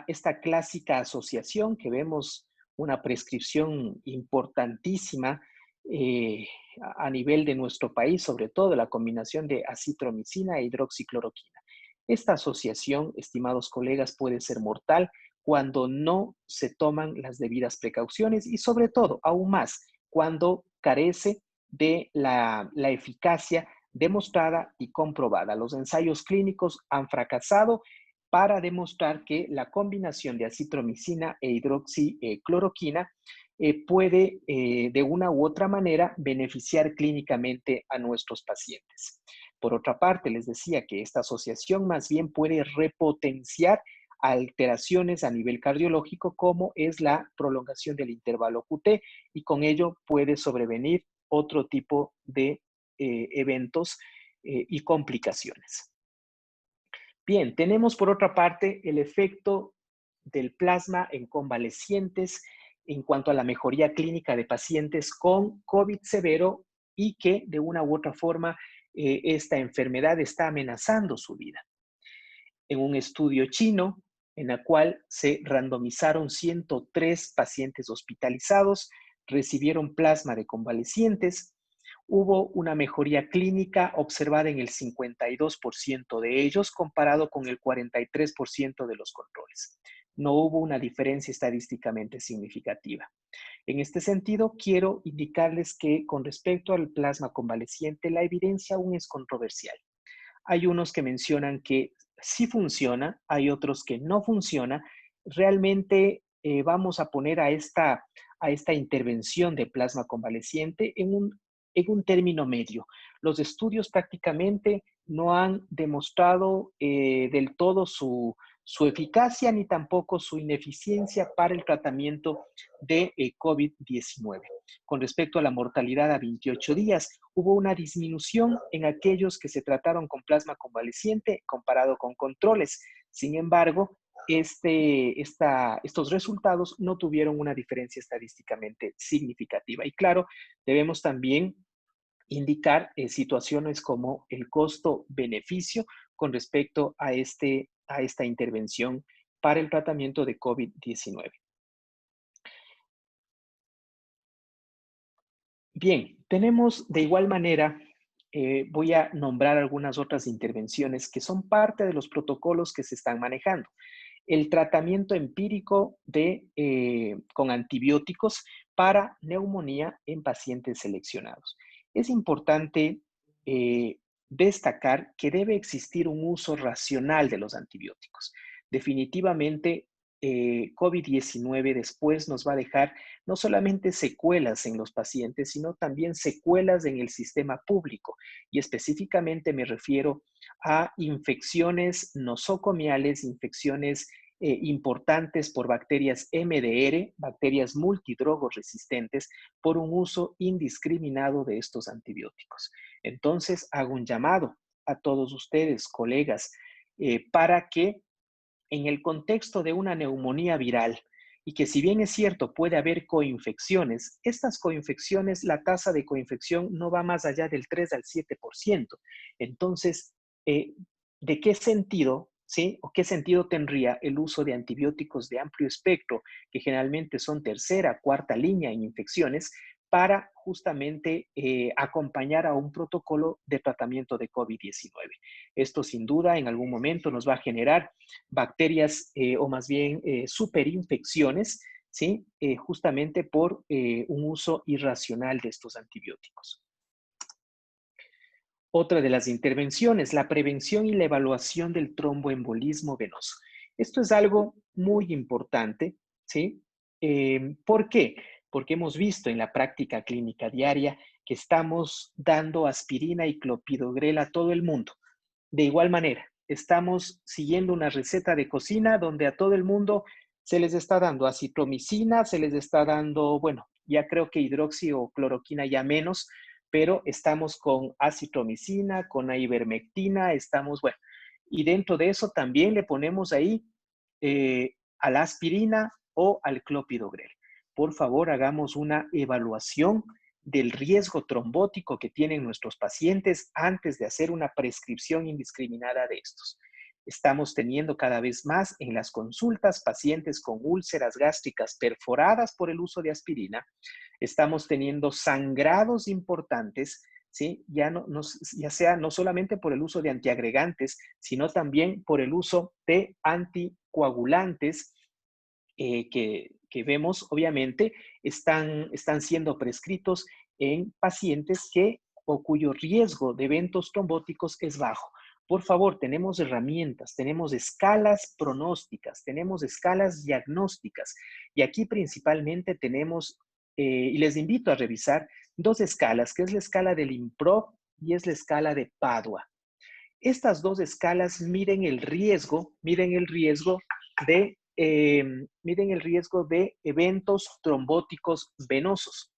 esta clásica asociación que vemos una prescripción importantísima a nivel de nuestro país, sobre todo la combinación de acitromicina e hidroxicloroquina. Esta asociación, estimados colegas, puede ser mortal cuando no se toman las debidas precauciones y sobre todo, aún más, cuando carece de la eficacia demostrada y comprobada. Los ensayos clínicos han fracasado para demostrar que la combinación de acitromicina e hidroxicloroquina puede de una u otra manera beneficiar clínicamente a nuestros pacientes. Por otra parte, les decía que esta asociación más bien puede repotenciar alteraciones a nivel cardiológico como es la prolongación del intervalo QT y con ello puede sobrevenir otro tipo de eventos y complicaciones. Bien, tenemos por otra parte el efecto del plasma en convalecientes en cuanto a la mejoría clínica de pacientes con COVID severo y que de una u otra forma esta enfermedad está amenazando su vida. En un estudio chino en la cual se randomizaron 103 pacientes hospitalizados, recibieron plasma de convalecientes. Hubo una mejoría clínica observada en el 52% de ellos, comparado con el 43% de los controles. No hubo una diferencia estadísticamente significativa. En este sentido, quiero indicarles que con respecto al plasma convaleciente, la evidencia aún es controversial. Hay unos que mencionan que sí funciona, hay otros que no funciona. Realmente vamos a poner a esta intervención de plasma convaleciente en un término medio. Los estudios prácticamente no han demostrado del todo su eficacia ni tampoco su ineficiencia para el tratamiento de COVID-19. Con respecto a la mortalidad a 28 días, hubo una disminución en aquellos que se trataron con plasma convaleciente comparado con controles. Sin embargo, estos resultados no tuvieron una diferencia estadísticamente significativa. Y claro, debemos también indicar situaciones como el costo-beneficio con respecto a esta intervención para el tratamiento de COVID-19. Bien, tenemos de igual manera, voy a nombrar algunas otras intervenciones que son parte de los protocolos que se están manejando. El tratamiento empírico con antibióticos para neumonía en pacientes seleccionados. Es importante destacar que debe existir un uso racional de los antibióticos. Definitivamente, COVID-19 después nos va a dejar no solamente secuelas en los pacientes, sino también secuelas en el sistema público. Y específicamente me refiero a infecciones nosocomiales, infecciones importantes por bacterias MDR, bacterias multidrogos resistentes, por un uso indiscriminado de estos antibióticos. Entonces, hago un llamado a todos ustedes, colegas, para que en el contexto de una neumonía viral, y que si bien es cierto puede haber coinfecciones, estas coinfecciones, la tasa de coinfección no va más allá del 3 al 7%. Entonces, ¿de qué sentido, sí, o qué sentido tendría el uso de antibióticos de amplio espectro, que generalmente son tercera, cuarta línea en infecciones, para justamente acompañar a un protocolo de tratamiento de COVID-19? Esto sin duda en algún momento nos va a generar bacterias o más bien superinfecciones, ¿sí? Justamente por un uso irracional de estos antibióticos. Otra de las intervenciones, la prevención y la evaluación del tromboembolismo venoso. Esto es algo muy importante, ¿sí? ¿Por qué? Porque hemos visto en la práctica clínica diaria que estamos dando aspirina y clopidogrel a todo el mundo. De igual manera, estamos siguiendo una receta de cocina donde a todo el mundo se les está dando acitromicina, se les está dando, bueno, ya creo que hidroxi o cloroquina ya menos, pero estamos con acitromicina, con ivermectina, estamos, bueno, y dentro de eso también le ponemos ahí a la aspirina o al clopidogrel. Por favor, hagamos una evaluación del riesgo trombótico que tienen nuestros pacientes antes de hacer una prescripción indiscriminada de estos. Estamos teniendo cada vez más en las consultas pacientes con úlceras gástricas perforadas por el uso de aspirina. Estamos teniendo sangrados importantes, ¿sí? Ya sea no solamente por el uso de antiagregantes, sino también por el uso de anticoagulantes que vemos, obviamente, están siendo prescritos en pacientes o cuyo riesgo de eventos trombóticos es bajo. Por favor, tenemos herramientas, tenemos escalas pronósticas, tenemos escalas diagnósticas, y aquí principalmente tenemos, y les invito a revisar, dos escalas, que es la escala del IMPROV y es la escala de Padua. Estas dos escalas miden el riesgo de eventos trombóticos venosos.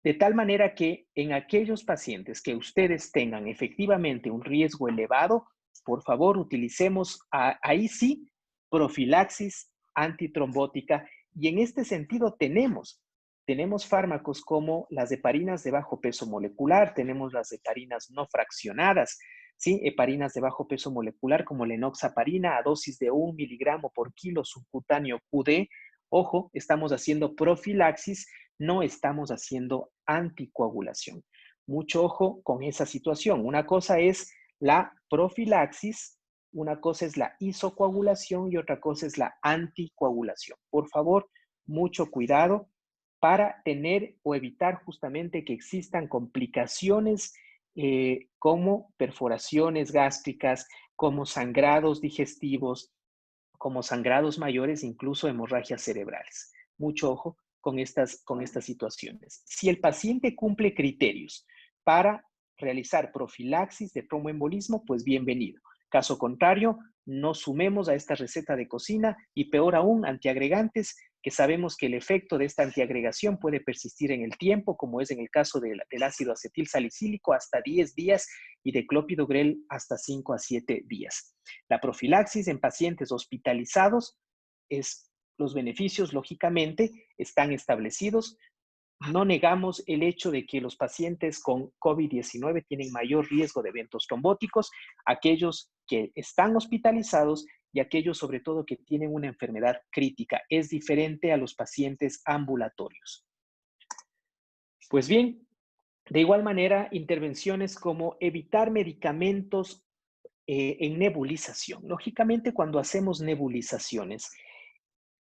De tal manera que en aquellos pacientes que ustedes tengan efectivamente un riesgo elevado, por favor utilicemos ahí sí profilaxis antitrombótica, y en este sentido tenemos fármacos como las heparinas de bajo peso molecular, tenemos las heparinas no fraccionadas, ¿sí? Heparinas de bajo peso molecular como la enoxaparina a dosis de 1 miligramo por kilo subcutáneo QD. Ojo, estamos haciendo profilaxis, no estamos haciendo anticoagulación. Mucho ojo con esa situación. Una cosa es la profilaxis, una cosa es la isocoagulación y otra cosa es la anticoagulación. Por favor, mucho cuidado para tener o evitar justamente que existan complicaciones como perforaciones gástricas, como sangrados digestivos, como sangrados mayores, incluso hemorragias cerebrales. Mucho ojo con estas situaciones. Si el paciente cumple criterios para realizar profilaxis de tromboembolismo, pues bienvenido. Caso contrario, no sumemos a esta receta de cocina y peor aún, antiagregantes, que sabemos que el efecto de esta antiagregación puede persistir en el tiempo, como es en el caso del ácido acetil salicílico, hasta 10 días y de clopidogrel hasta 5 a 7 días. La profilaxis en pacientes hospitalizados los beneficios, lógicamente, están establecidos. No negamos el hecho de que los pacientes con COVID-19 tienen mayor riesgo de eventos trombóticos, aquellos que están hospitalizados y aquellos sobre todo que tienen una enfermedad crítica. Es diferente a los pacientes ambulatorios. Pues bien, de igual manera, intervenciones como evitar medicamentos en nebulización. Lógicamente, cuando hacemos nebulizaciones,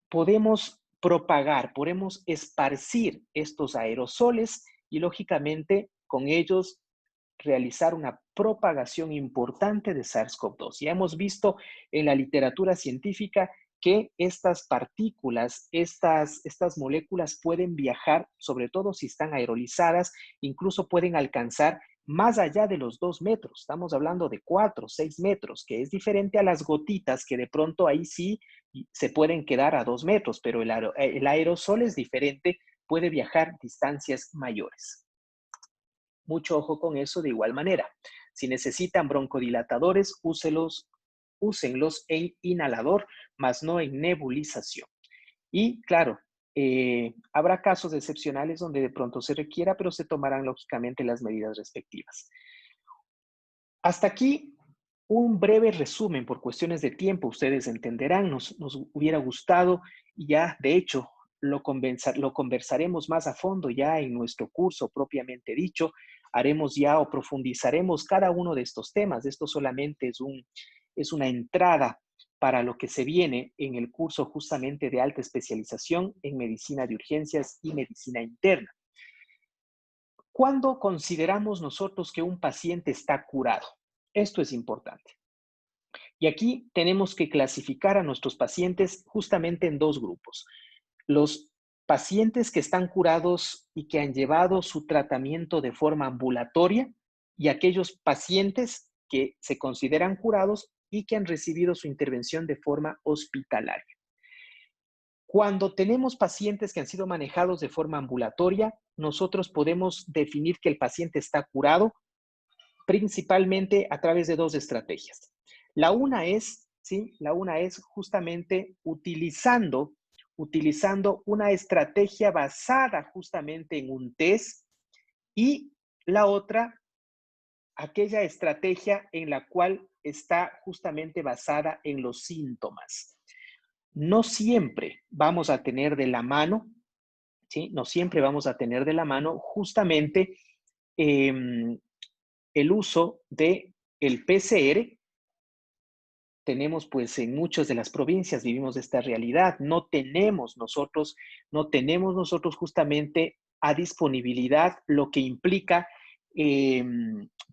podemos propagar, podemos esparcir estos aerosoles y lógicamente con ellos realizar una propagación importante de SARS-CoV-2. Ya hemos visto en la literatura científica que estas partículas, estas moléculas pueden viajar, sobre todo si están aerolizadas, incluso pueden alcanzar más allá de los 2 metros. Estamos hablando de 4, 6 metros, que es diferente a las gotitas que de pronto ahí sí se pueden quedar a 2 metros, pero el aerosol es diferente, puede viajar distancias mayores. Mucho ojo con eso de igual manera. Si necesitan broncodilatadores, úsenlos en inhalador, más no en nebulización. Y claro, habrá casos excepcionales donde de pronto se requiera, pero se tomarán lógicamente las medidas respectivas. Hasta aquí un breve resumen por cuestiones de tiempo. Ustedes entenderán, nos hubiera gustado y ya de hecho lo conversaremos más a fondo ya en nuestro curso propiamente dicho. Haremos ya o profundizaremos cada uno de estos temas. Esto solamente es una entrada para lo que se viene en el curso justamente de alta especialización en medicina de urgencias y medicina interna. ¿Cuándo consideramos nosotros que un paciente está curado? Esto es importante. Y aquí tenemos que clasificar a nuestros pacientes justamente en 2 grupos. Los pacientes que están curados y que han llevado su tratamiento de forma ambulatoria y aquellos pacientes que se consideran curados y que han recibido su intervención de forma hospitalaria. Cuando tenemos pacientes que han sido manejados de forma ambulatoria, nosotros podemos definir que el paciente está curado principalmente a través de 2 estrategias. La una es justamente utilizando una estrategia basada justamente en un test y la otra, aquella estrategia en la cual está justamente basada en los síntomas. No siempre vamos a tener de la mano, ¿sí? No siempre vamos a tener de la mano justamente el uso del PCR. Tenemos pues en muchas de las provincias vivimos esta realidad. No tenemos nosotros justamente a disponibilidad lo que implica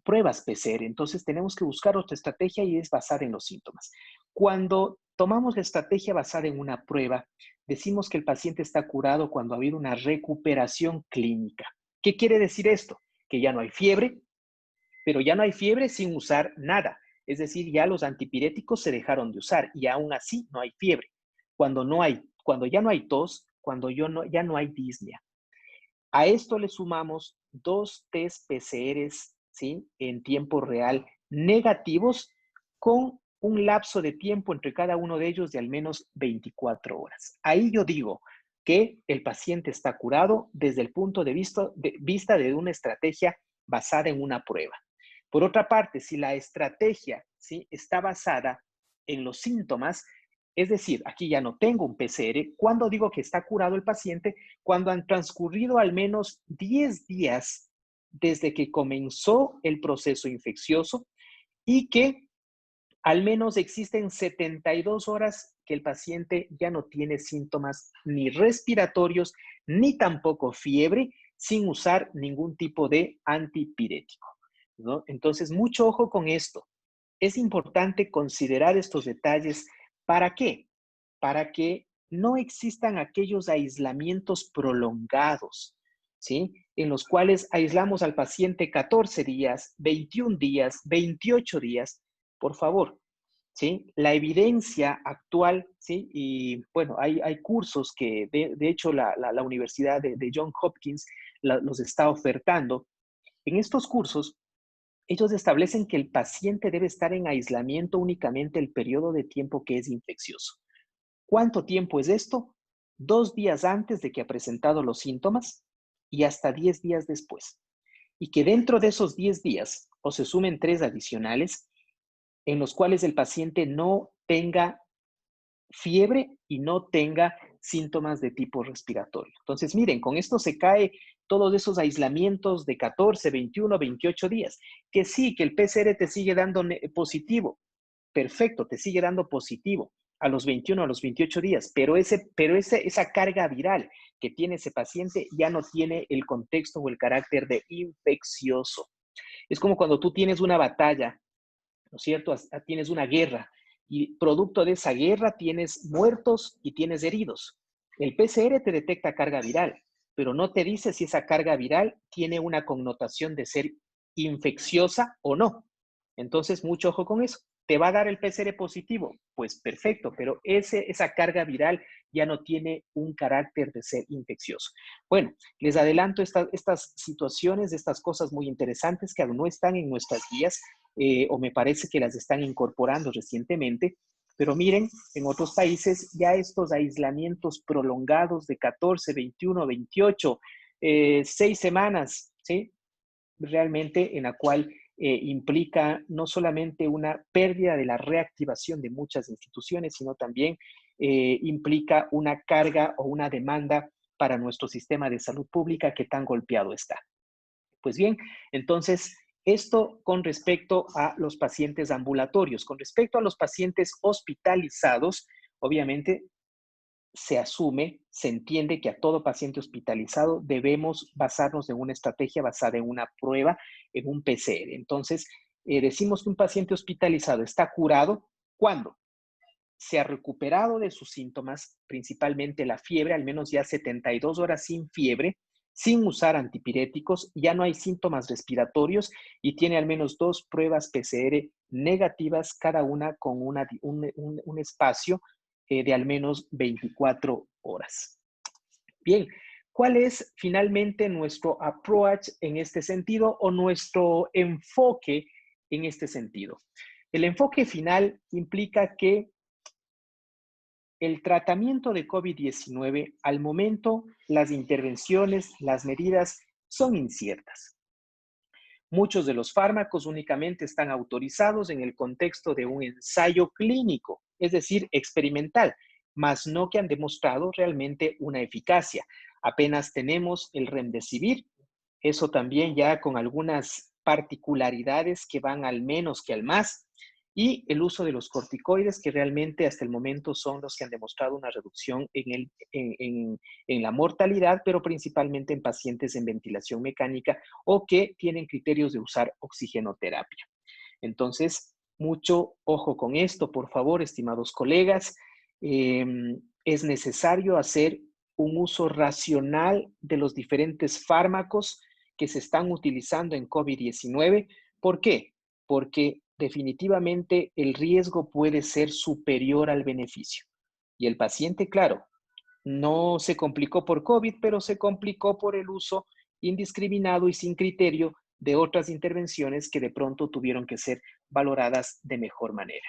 pruebas PCR. Entonces tenemos que buscar otra estrategia y es basada en los síntomas. Cuando tomamos la estrategia basada en una prueba, decimos que el paciente está curado cuando ha habido una recuperación clínica. ¿Qué quiere decir esto? Que ya no hay fiebre, pero ya no hay fiebre sin usar nada. Es decir, ya los antipiréticos se dejaron de usar y aún así no hay fiebre. Cuando ya no hay tos, cuando ya no hay disnea. A esto le sumamos 2 test PCRs, ¿sí? En tiempo real negativos con un lapso de tiempo entre cada uno de ellos de al menos 24 horas. Ahí yo digo que el paciente está curado desde el punto de vista de una estrategia basada en una prueba. Por otra parte, si la estrategia, ¿sí?, está basada en los síntomas, es decir, aquí ya no tengo un PCR, ¿cuándo digo que está curado el paciente? Cuando han transcurrido al menos 10 días desde que comenzó el proceso infeccioso y que al menos existen 72 horas que el paciente ya no tiene síntomas ni respiratorios ni tampoco fiebre sin usar ningún tipo de antipirético, ¿no? Entonces, mucho ojo con esto. Es importante considerar estos detalles. ¿Para qué? Para que no existan aquellos aislamientos prolongados, ¿sí?, en los cuales aislamos al paciente 14 días, 21 días, 28 días. Por favor, ¿sí? La evidencia actual, ¿sí? Y bueno, hay cursos que de hecho la Universidad de Johns Hopkins los está ofertando. En estos cursos, ellos establecen que el paciente debe estar en aislamiento únicamente el periodo de tiempo que es infeccioso. ¿Cuánto tiempo es esto? 2 días antes de que ha presentado los síntomas y hasta 10 días después. Y que dentro de esos 10 días, o se sumen 3 adicionales, en los cuales el paciente no tenga fiebre y no tenga síntomas de tipo respiratorio. Entonces, miren, con esto se cae todos esos aislamientos de 14, 21, 28 días. Que sí, que el PCR te sigue dando positivo. Perfecto, te sigue dando positivo a los 21, a los 28 días, pero esa carga viral que tiene ese paciente ya no tiene el contexto o el carácter de infeccioso. Es como cuando tú tienes una batalla, ¿no es cierto? Tienes una guerra y producto de esa guerra tienes muertos y tienes heridos. El PCR te detecta carga viral, pero no te dice si esa carga viral tiene una connotación de ser infecciosa o no. Entonces, mucho ojo con eso. ¿Te va a dar el PCR positivo? Pues perfecto, pero esa carga viral ya no tiene un carácter de ser infeccioso. Bueno, les adelanto estas situaciones, estas cosas muy interesantes que aún no están en nuestras guías, o me parece que las están incorporando recientemente, pero miren, en otros países ya estos aislamientos prolongados de 14, 21, 28, 6 semanas, ¿sí?, realmente en la cual implica no solamente una pérdida de la reactivación de muchas instituciones, sino también implica una carga o una demanda para nuestro sistema de salud pública que tan golpeado está. Pues bien, entonces, esto con respecto a los pacientes ambulatorios. Con respecto a los pacientes hospitalizados, obviamente se asume, se entiende que a todo paciente hospitalizado debemos basarnos en una estrategia basada en una prueba, en un PCR. Entonces, decimos que un paciente hospitalizado está curado, ¿cuándo? Se ha recuperado de sus síntomas, principalmente la fiebre, al menos ya 72 horas sin fiebre, sin usar antipiréticos, ya no hay síntomas respiratorios y tiene al menos 2 pruebas PCR negativas, cada una con un espacio de al menos 24 horas. Bien, ¿cuál es finalmente nuestro approach en este sentido o nuestro enfoque en este sentido? El enfoque final implica que el tratamiento de COVID-19, al momento, las intervenciones, las medidas son inciertas. Muchos de los fármacos únicamente están autorizados en el contexto de un ensayo clínico, es decir, experimental, mas no que han demostrado realmente una eficacia. Apenas tenemos el Remdesivir, eso también ya con algunas particularidades que van al menos que al más, y el uso de los corticoides, que realmente hasta el momento son los que han demostrado una reducción en la mortalidad, pero principalmente en pacientes en ventilación mecánica o que tienen criterios de usar oxigenoterapia. Entonces, mucho ojo con esto, por favor, estimados colegas. Es necesario hacer un uso racional de los diferentes fármacos que se están utilizando en COVID-19. ¿Por qué? Porque definitivamente el riesgo puede ser superior al beneficio. Y el paciente, claro, no se complicó por COVID, pero se complicó por el uso indiscriminado y sin criterio de otras intervenciones que de pronto tuvieron que ser valoradas de mejor manera.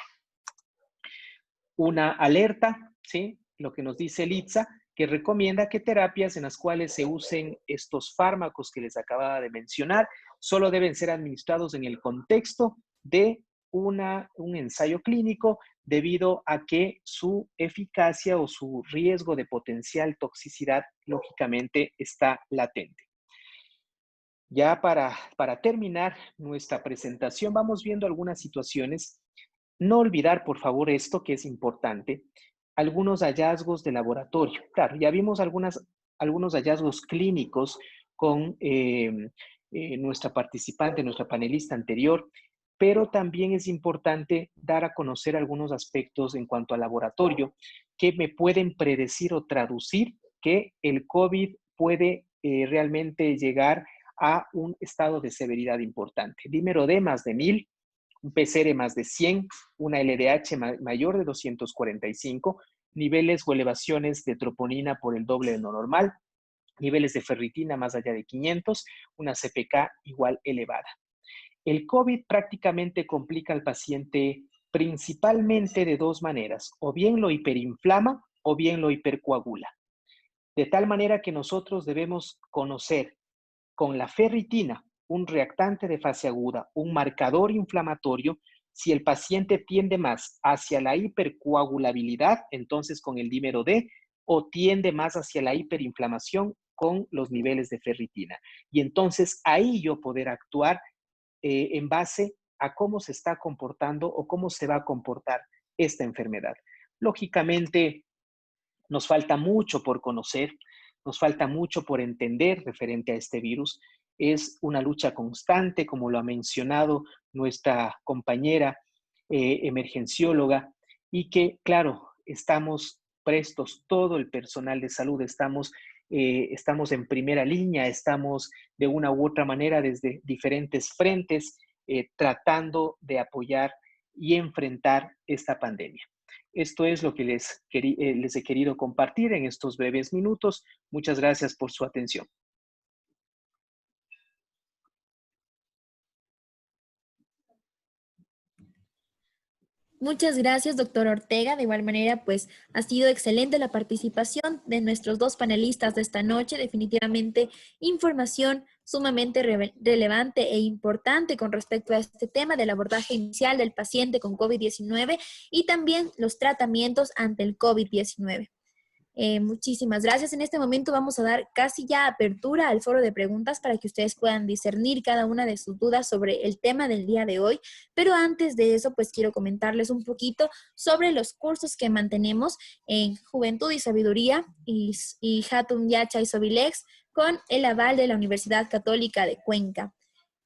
Una alerta, ¿sí? Lo que nos dice el ITSA, que recomienda que terapias en las cuales se usen estos fármacos que les acababa de mencionar solo deben ser administrados en el contexto de un ensayo clínico, debido a que su eficacia o su riesgo de potencial toxicidad lógicamente está latente. Ya para terminar nuestra presentación, vamos viendo algunas situaciones. No olvidar, por favor, esto que es importante, algunos hallazgos de laboratorio. Claro, ya vimos algunos hallazgos clínicos con nuestra participante, nuestra panelista anterior, pero también es importante dar a conocer algunos aspectos en cuanto al laboratorio que me pueden predecir o traducir que el COVID puede realmente llegar a un estado de severidad importante. Dímero D más de 1000, un PCR más de 100, una LDH mayor de 245, niveles o elevaciones de troponina por el doble de lo normal, niveles de ferritina más allá de 500, una CPK igual elevada. El COVID prácticamente complica al paciente principalmente de dos maneras, o bien lo hiperinflama o bien lo hipercoagula. De tal manera que nosotros debemos conocer con la ferritina, un reactante de fase aguda, un marcador inflamatorio, si el paciente tiende más hacia la hipercoagulabilidad, entonces con el dímero D, o tiende más hacia la hiperinflamación con los niveles de ferritina. Y entonces ahí yo poder actuar en base a cómo se está comportando o cómo se va a comportar esta enfermedad. Lógicamente, nos falta mucho por conocer, nos falta mucho por entender referente a este virus. Es una lucha constante, como lo ha mencionado nuestra compañera emergencióloga, y que, claro, estamos prestos, todo el personal de salud, estamos en primera línea, estamos de una u otra manera desde diferentes frentes tratando de apoyar y enfrentar esta pandemia. Esto es lo que les he querido compartir en estos breves minutos. Muchas gracias por su atención. Muchas gracias, doctor Ortega. De igual manera, pues ha sido excelente la participación de nuestros dos panelistas de esta noche. Definitivamente información sumamente relevante e importante con respecto a este tema del abordaje inicial del paciente con COVID-19 y también los tratamientos ante el COVID-19. Muchísimas gracias. En este momento vamos a dar casi ya apertura al foro de preguntas para que ustedes puedan discernir cada una de sus dudas sobre el tema del día de hoy. Pero antes de eso, pues quiero comentarles un poquito sobre los cursos que mantenemos en Juventud y Sabiduría y Hatun Yachay Sobilex con el aval de la Universidad Católica de Cuenca.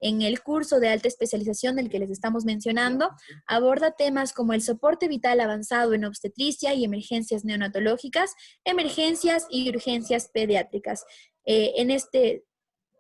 En el curso de alta especialización del que les estamos mencionando, aborda temas como el soporte vital avanzado en obstetricia y emergencias neonatológicas, emergencias y urgencias pediátricas. En este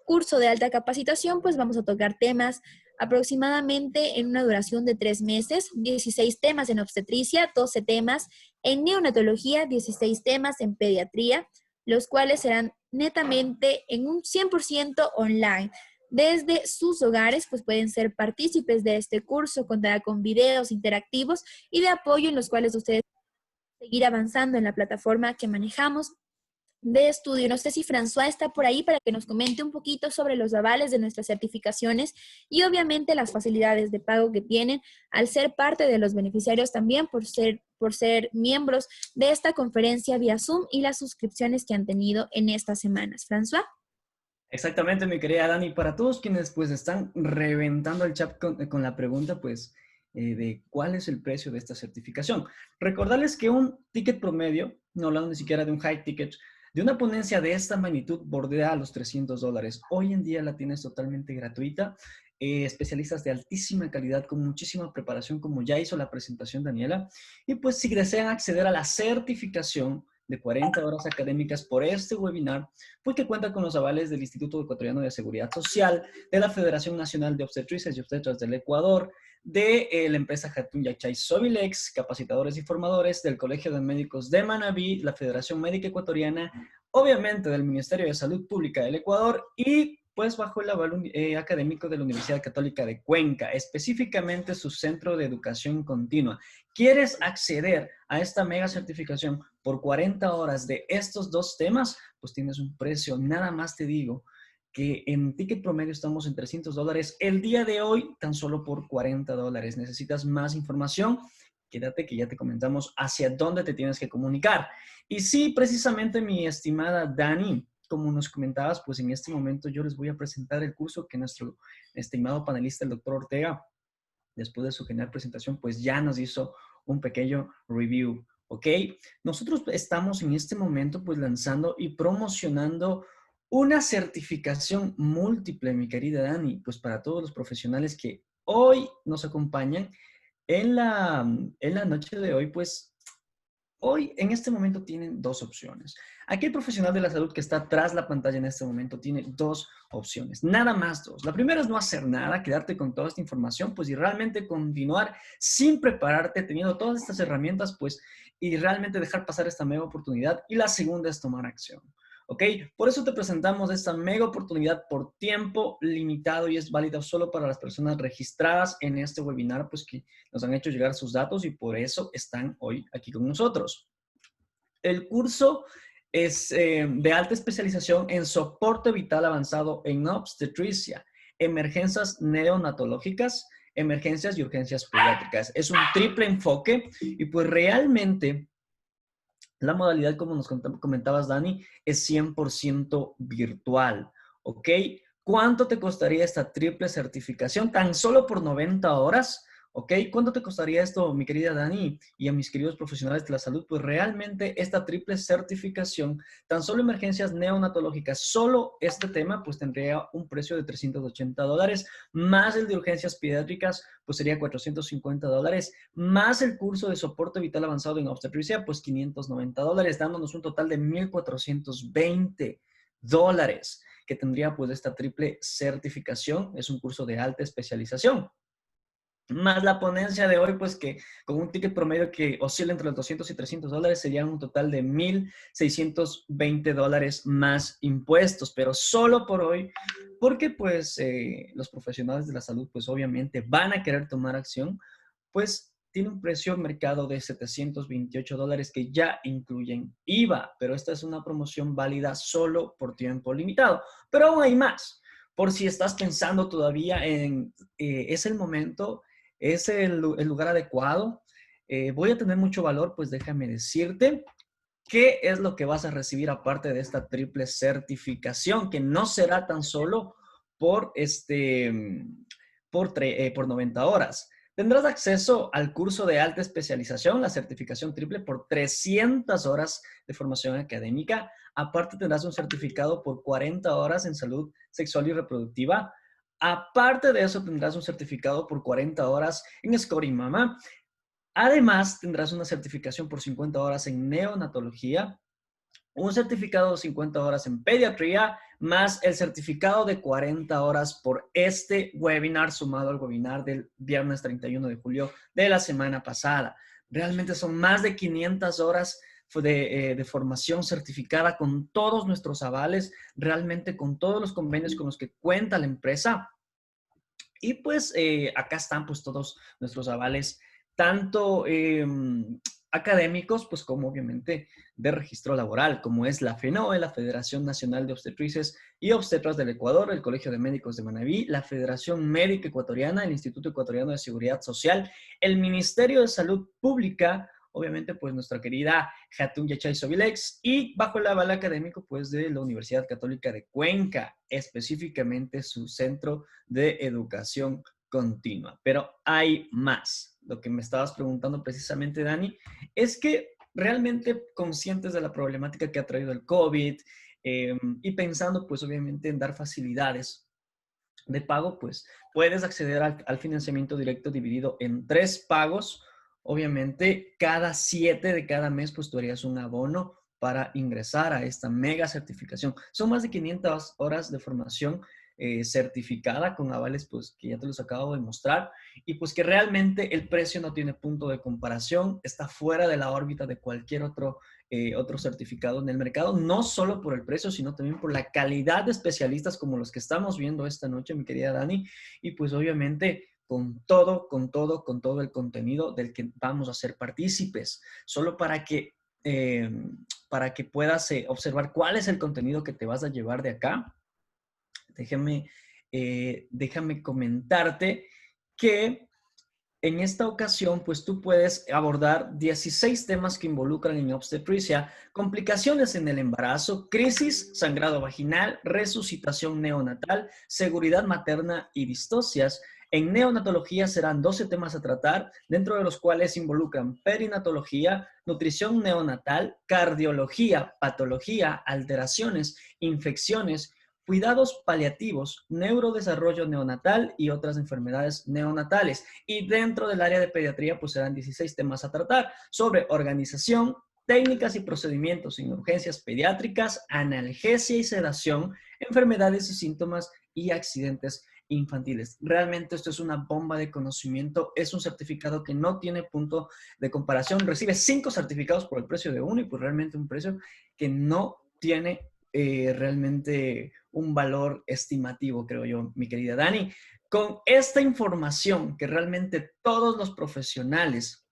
curso de alta capacitación, pues vamos a tocar temas aproximadamente en una duración de 3 meses, 16 temas en obstetricia, 12 temas en neonatología, 16 temas en pediatría, los cuales serán netamente en un 100% online. Desde sus hogares, pues pueden ser partícipes de este curso, contará con videos interactivos y de apoyo en los cuales ustedes pueden seguir avanzando en la plataforma que manejamos de estudio. No sé si François está por ahí para que nos comente un poquito sobre los avales de nuestras certificaciones y obviamente las facilidades de pago que tienen al ser parte de los beneficiarios también por ser miembros de esta conferencia vía Zoom y las suscripciones que han tenido en estas semanas. François. Exactamente, mi querida Dani. Para todos quienes pues están reventando el chat con la pregunta pues de cuál es el precio de esta certificación. Recordarles que un ticket promedio, no hablando ni siquiera de un high ticket, de una ponencia de esta magnitud bordea a los $300. Hoy en día la tienes totalmente gratuita. Especialistas de altísima calidad con muchísima preparación, como ya hizo la presentación Daniela. Y pues si desean acceder a la certificación de 40 horas académicas por este webinar, pues que cuenta con los avales del Instituto Ecuatoriano de Seguridad Social, de la Federación Nacional de Obstetrices y Obstetras del Ecuador, de la empresa Hatun Yachay Sobilex, capacitadores y formadores, del Colegio de Médicos de Manabí, la Federación Médica Ecuatoriana, obviamente del Ministerio de Salud Pública del Ecuador y pues bajo el aval académico de la Universidad Católica de Cuenca, específicamente su Centro de Educación Continua. ¿Quieres acceder a esta mega certificación por 40 horas de estos dos temas? Pues tienes un precio, nada más te digo, que en ticket promedio estamos en $300. El día de hoy, tan solo por $40. ¿Necesitas más información? Quédate que ya te comentamos hacia dónde te tienes que comunicar. Y sí, precisamente mi estimada Dani, como nos comentabas, pues en este momento yo les voy a presentar el curso que nuestro estimado panelista, el doctor Ortega, después de su genial presentación, pues ya nos hizo un pequeño review, ¿ok? Nosotros estamos en este momento pues lanzando y promocionando una certificación múltiple, mi querida Dani, pues para todos los profesionales que hoy nos acompañan en la noche de hoy, pues hoy en este momento tienen dos opciones. Aquel profesional de la salud que está tras la pantalla en este momento tiene dos opciones, nada más dos. La primera es no hacer nada, quedarte con toda esta información, pues y realmente continuar sin prepararte, teniendo todas estas herramientas, pues y realmente dejar pasar esta mega oportunidad. Y la segunda es tomar acción. ¿Ok? Por eso te presentamos esta mega oportunidad por tiempo limitado y es válida solo para las personas registradas en este webinar, pues que nos han hecho llegar sus datos y por eso están hoy aquí con nosotros. El curso es de alta especialización en soporte vital avanzado en obstetricia, emergencias neonatológicas, emergencias y urgencias pediátricas. Es un triple enfoque y pues realmente la modalidad, como nos comentabas, Dani, es 100% virtual, ¿ok? ¿Cuánto te costaría esta triple certificación? Tan solo por 90 horas, ¿ok? ¿Cuánto te costaría esto, mi querida Dani, y a mis queridos profesionales de la salud? Pues realmente esta triple certificación, tan solo emergencias neonatológicas, solo este tema, pues tendría un precio de $380, más el de urgencias pediátricas, pues sería $450, más el curso de soporte vital avanzado en obstetricia, pues $590, dándonos un total de $1,420 que tendría pues esta triple certificación. Es un curso de alta especialización. Más la ponencia de hoy, pues que con un ticket promedio que oscila entre los $200 y $300, sería un total de $1,620 más impuestos, pero solo por hoy, porque pues los profesionales de la salud, pues obviamente van a querer tomar acción, pues tiene un precio mercado de $728 que ya incluyen IVA, pero esta es una promoción válida solo por tiempo limitado. Pero aún hay más. Por si estás pensando todavía en, es el momento, es el lugar adecuado, voy a tener mucho valor, pues déjame decirte qué es lo que vas a recibir aparte de esta triple certificación, que no será tan solo por 90 horas. Tendrás acceso al curso de alta especialización, la certificación triple, por 300 horas de formación académica. Aparte tendrás un certificado por 40 horas en salud sexual y reproductiva. Aparte de eso tendrás un certificado por 40 horas en Scoring Mama. Además tendrás una certificación por 50 horas en neonatología, un certificado de 50 horas en pediatría, más el certificado de 40 horas por este webinar, sumado al webinar del viernes 31 de julio de la semana pasada. Realmente son más de 500 horas de formación certificada con todos nuestros avales, realmente con todos los convenios con los que cuenta la empresa. Y pues acá están pues todos nuestros avales, tanto académicos, pues como obviamente de registro laboral, como es la FENOE, la Federación Nacional de Obstetrices y Obstetras del Ecuador, el Colegio de Médicos de Manabí, la Federación Médica Ecuatoriana, el Instituto Ecuatoriano de Seguridad Social, el Ministerio de Salud Pública, obviamente pues nuestra querida Hatun Yachay Sobilex, y bajo el aval académico pues de la Universidad Católica de Cuenca, específicamente su Centro de Educación Continua. Pero hay más. Lo que me estabas preguntando precisamente, Dani, es que realmente conscientes de la problemática que ha traído el COVID y pensando pues obviamente en dar facilidades de pago, pues puedes acceder al financiamiento directo dividido en 3 pagos. Obviamente, cada 7 de cada mes, pues tú harías un abono para ingresar a esta mega certificación. Son más de 500 horas de formación certificada con avales, pues que ya te los acabo de mostrar, y pues que realmente el precio no tiene punto de comparación, está fuera de la órbita de cualquier otro otro certificado en el mercado, no solo por el precio, sino también por la calidad de especialistas como los que estamos viendo esta noche, mi querida Dani, y pues obviamente con todo el contenido del que vamos a ser partícipes, solo para que puedas observar cuál es el contenido que te vas a llevar de acá. Déjame comentarte que en esta ocasión, pues tú puedes abordar 16 temas que involucran en obstetricia, complicaciones en el embarazo, crisis, sangrado vaginal, resucitación neonatal, seguridad materna y distocias. En neonatología serán 12 temas a tratar, dentro de los cuales involucran perinatología, nutrición neonatal, cardiología, patología, alteraciones, infecciones, cuidados paliativos, neurodesarrollo neonatal y otras enfermedades neonatales. Y dentro del área de pediatría, pues serán 16 temas a tratar sobre organización, técnicas y procedimientos en urgencias pediátricas, analgesia y sedación, enfermedades y síntomas y accidentes infantiles. Realmente esto es una bomba de conocimiento, es un certificado que no tiene punto de comparación. Recibe 5 certificados por el precio de uno y pues realmente un precio que no tiene realmente un valor estimativo, creo yo, mi querida Dani. Con esta información que realmente todos los profesionales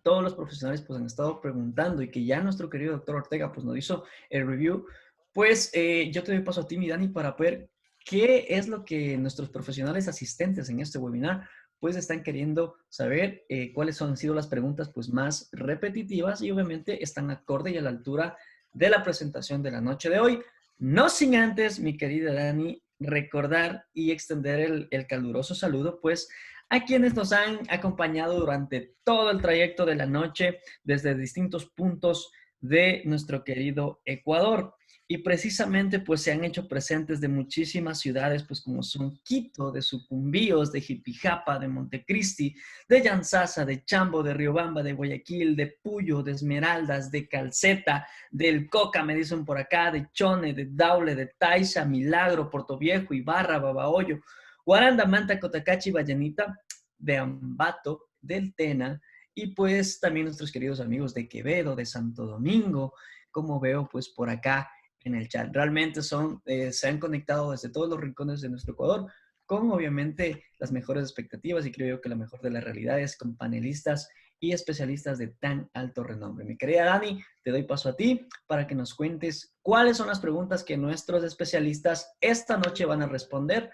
pues han estado preguntando y que ya nuestro querido doctor Ortega pues nos hizo el review, pues yo te doy paso a ti, mi Dani, para ver qué es lo que nuestros profesionales asistentes en este webinar pues están queriendo saber, cuáles han sido las preguntas pues más repetitivas y obviamente están acorde y a la altura de la presentación de la noche de hoy. No sin antes, mi querida Dani, recordar y extender el caluroso saludo, pues, a quienes nos han acompañado durante todo el trayecto de la noche desde distintos puntos de nuestro querido Ecuador. Y precisamente, pues, se han hecho presentes de muchísimas ciudades, pues, como son Quito, de Sucumbíos, de Jipijapa, de Montecristi, de Yanzasa, de Chambo, de Riobamba, de Guayaquil, de Puyo, de Esmeraldas, de Calceta, del Coca, me dicen por acá, de Chone, de Daule, de Taisha, Milagro, Portoviejo, Ibarra, Babahoyo, Guaranda, Manta, Cotacachi, Vallenita, de Ambato, del Tena, y pues también nuestros queridos amigos de Quevedo, de Santo Domingo, como veo pues por acá en el chat. Realmente se han conectado desde todos los rincones de nuestro Ecuador, con obviamente las mejores expectativas y creo yo que la mejor de las realidades, con panelistas y especialistas de tan alto renombre. Mi querida Dani, te doy paso a ti para que nos cuentes cuáles son las preguntas que nuestros especialistas esta noche van a responder.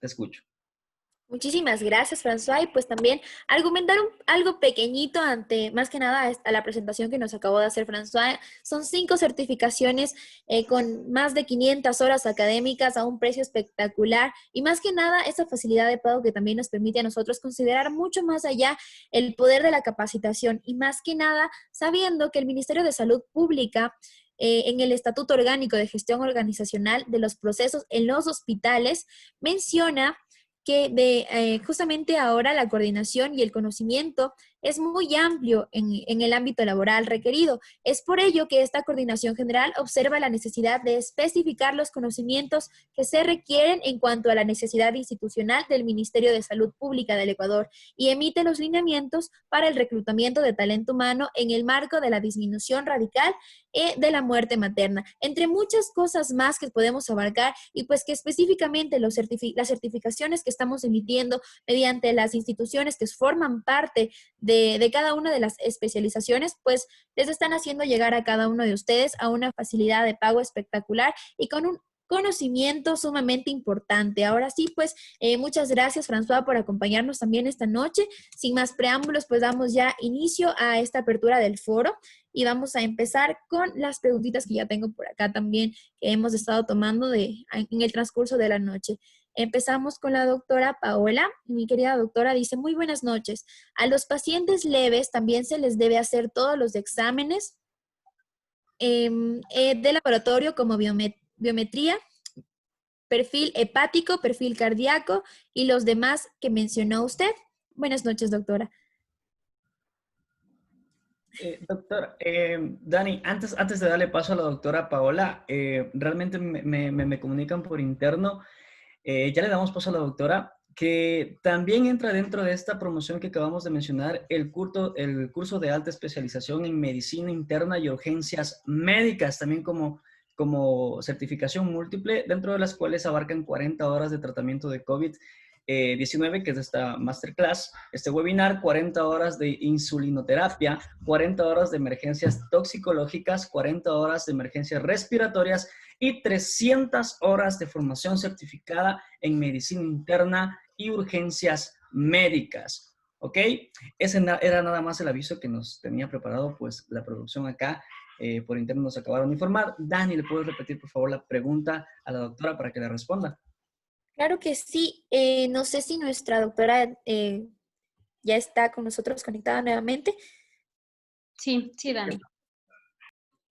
Te escucho. Muchísimas gracias, François. Y pues también argumentar algo pequeñito ante, más que nada, a la presentación que nos acabó de hacer François. Son 5 certificaciones con más de 500 horas académicas a un precio espectacular. Y más que nada, esa facilidad de pago que también nos permite a nosotros considerar mucho más allá el poder de la capacitación. Y más que nada, sabiendo que el Ministerio de Salud Pública en el Estatuto Orgánico de Gestión Organizacional de los Procesos en los Hospitales menciona que justamente ahora la coordinación y el conocimiento es muy amplio en el ámbito laboral requerido. Es por ello que esta coordinación general observa la necesidad de especificar los conocimientos que se requieren en cuanto a la necesidad institucional del Ministerio de Salud Pública del Ecuador y emite los lineamientos para el reclutamiento de talento humano en el marco de la disminución radical de la muerte materna, entre muchas cosas más que podemos abarcar y pues que específicamente las certificaciones que estamos emitiendo mediante las instituciones que forman parte de cada una de las especializaciones, pues les están haciendo llegar a cada uno de ustedes a una facilidad de pago espectacular y con un conocimiento sumamente importante. Ahora sí, pues muchas gracias, François, por acompañarnos también esta noche. Sin más preámbulos, pues damos ya inicio a esta apertura del foro y vamos a empezar con las preguntitas que ya tengo por acá también, que hemos estado tomando en el transcurso de la noche. Empezamos con la doctora Paola. Mi querida doctora dice, muy buenas noches. A los pacientes leves también se les debe hacer todos los exámenes de laboratorio como biometría, perfil hepático, perfil cardíaco y los demás que mencionó usted. Buenas noches, doctora. Doctor, Dani, antes de darle paso a la doctora Paola, realmente me comunican por interno. Ya le damos paso a la doctora, que también entra dentro de esta promoción que acabamos de mencionar, el curso de alta especialización en medicina interna y urgencias médicas, también como certificación múltiple, dentro de las cuales abarcan 40 horas de tratamiento de COVID-19, que es esta masterclass, este webinar, 40 horas de insulinoterapia, 40 horas de emergencias toxicológicas, 40 horas de emergencias respiratorias y 300 horas de formación certificada en medicina interna y urgencias médicas. ¿Ok? Ese era nada más el aviso que nos tenía preparado pues la producción acá. Por interno nos acabaron de informar. Dani, ¿le puedes repetir por favor la pregunta a la doctora para que le responda? Claro que sí. No sé si nuestra doctora ya está con nosotros conectada nuevamente. Sí, sí, Dani.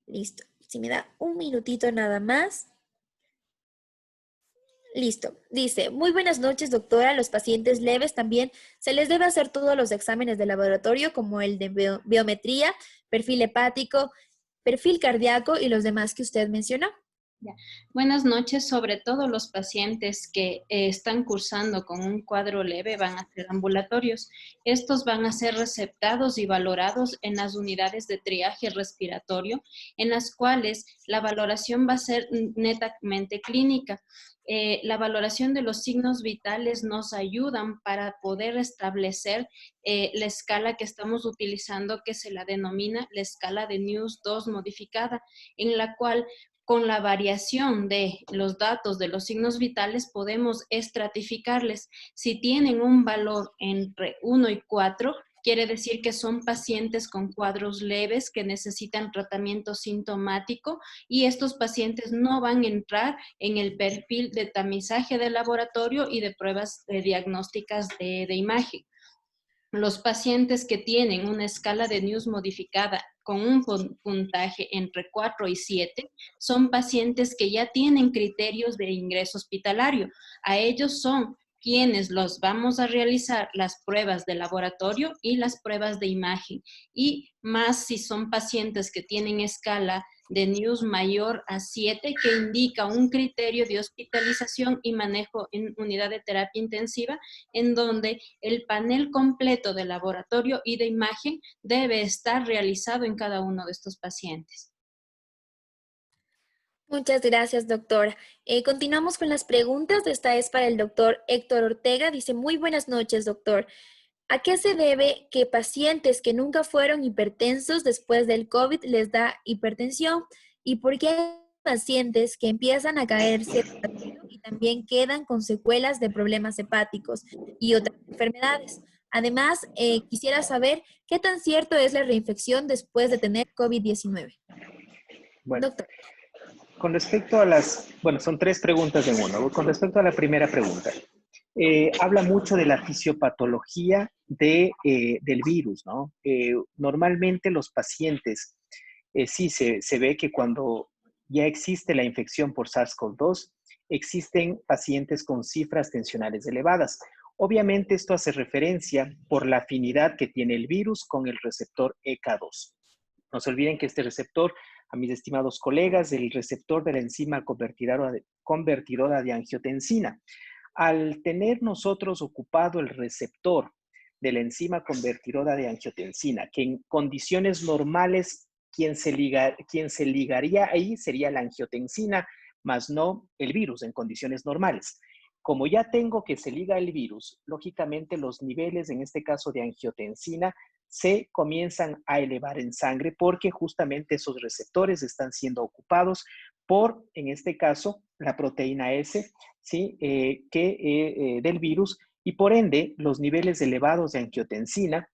Listo. Si me da un minutito nada más. Listo. Dice, muy buenas noches, doctora. A los pacientes leves también se les debe hacer todos los exámenes de laboratorio, como el de biometría, perfil hepático, perfil cardíaco y los demás que usted mencionó. Ya. Buenas noches. Sobre todo los pacientes que están cursando con un cuadro leve van a ser ambulatorios. Estos van a ser receptados y valorados en las unidades de triaje respiratorio, en las cuales la valoración va a ser netamente clínica. La valoración de los signos vitales nos ayudan para poder establecer la escala que estamos utilizando, que se la denomina la escala de News 2 modificada, en la cual con la variación de los datos de los signos vitales podemos estratificarles. Si tienen un valor entre 1 y 4, quiere decir que son pacientes con cuadros leves que necesitan tratamiento sintomático y estos pacientes no van a entrar en el perfil de tamizaje de laboratorio y de pruebas diagnósticas de imagen. Los pacientes que tienen una escala de News modificada con un puntaje entre 4 y 7 son pacientes que ya tienen criterios de ingreso hospitalario. A ellos son quienes los vamos a realizar las pruebas de laboratorio y las pruebas de imagen. Y más si son pacientes que tienen escala de News mayor a 7, que indica un criterio de hospitalización y manejo en unidad de terapia intensiva, en donde el panel completo de laboratorio y de imagen debe estar realizado en cada uno de estos pacientes. Muchas gracias, doctora. Continuamos con las preguntas. Esta es para el doctor Héctor Ortega. Dice, muy buenas noches, doctor. ¿A qué se debe que pacientes que nunca fueron hipertensos después del COVID les da hipertensión? ¿Y por qué hay pacientes que empiezan a caerse y también quedan con secuelas de problemas hepáticos y otras enfermedades? Además, quisiera saber qué tan cierto es la reinfección después de tener COVID-19. Bueno, Doctor. con respecto a son 3 preguntas en uno. Con respecto a la primera pregunta, habla mucho de la fisiopatología del virus, ¿no? Normalmente los pacientes, sí se ve que cuando ya existe la infección por SARS-CoV-2, existen pacientes con cifras tensionales elevadas. Obviamente esto hace referencia por la afinidad que tiene el virus con el receptor ECA2. No se olviden que este receptor, a mis estimados colegas, el receptor de la enzima convertidora de angiotensina. Al tener nosotros ocupado el receptor de la enzima convertidora de angiotensina, que en condiciones normales quien se ligaría ahí sería la angiotensina, más no el virus en condiciones normales. Como ya tengo que se liga el virus, lógicamente los niveles, en este caso de angiotensina, se comienzan a elevar en sangre porque justamente esos receptores están siendo ocupados por, en este caso, la proteína S, ¿sí? Del virus, y por ende los niveles elevados de angiotensina.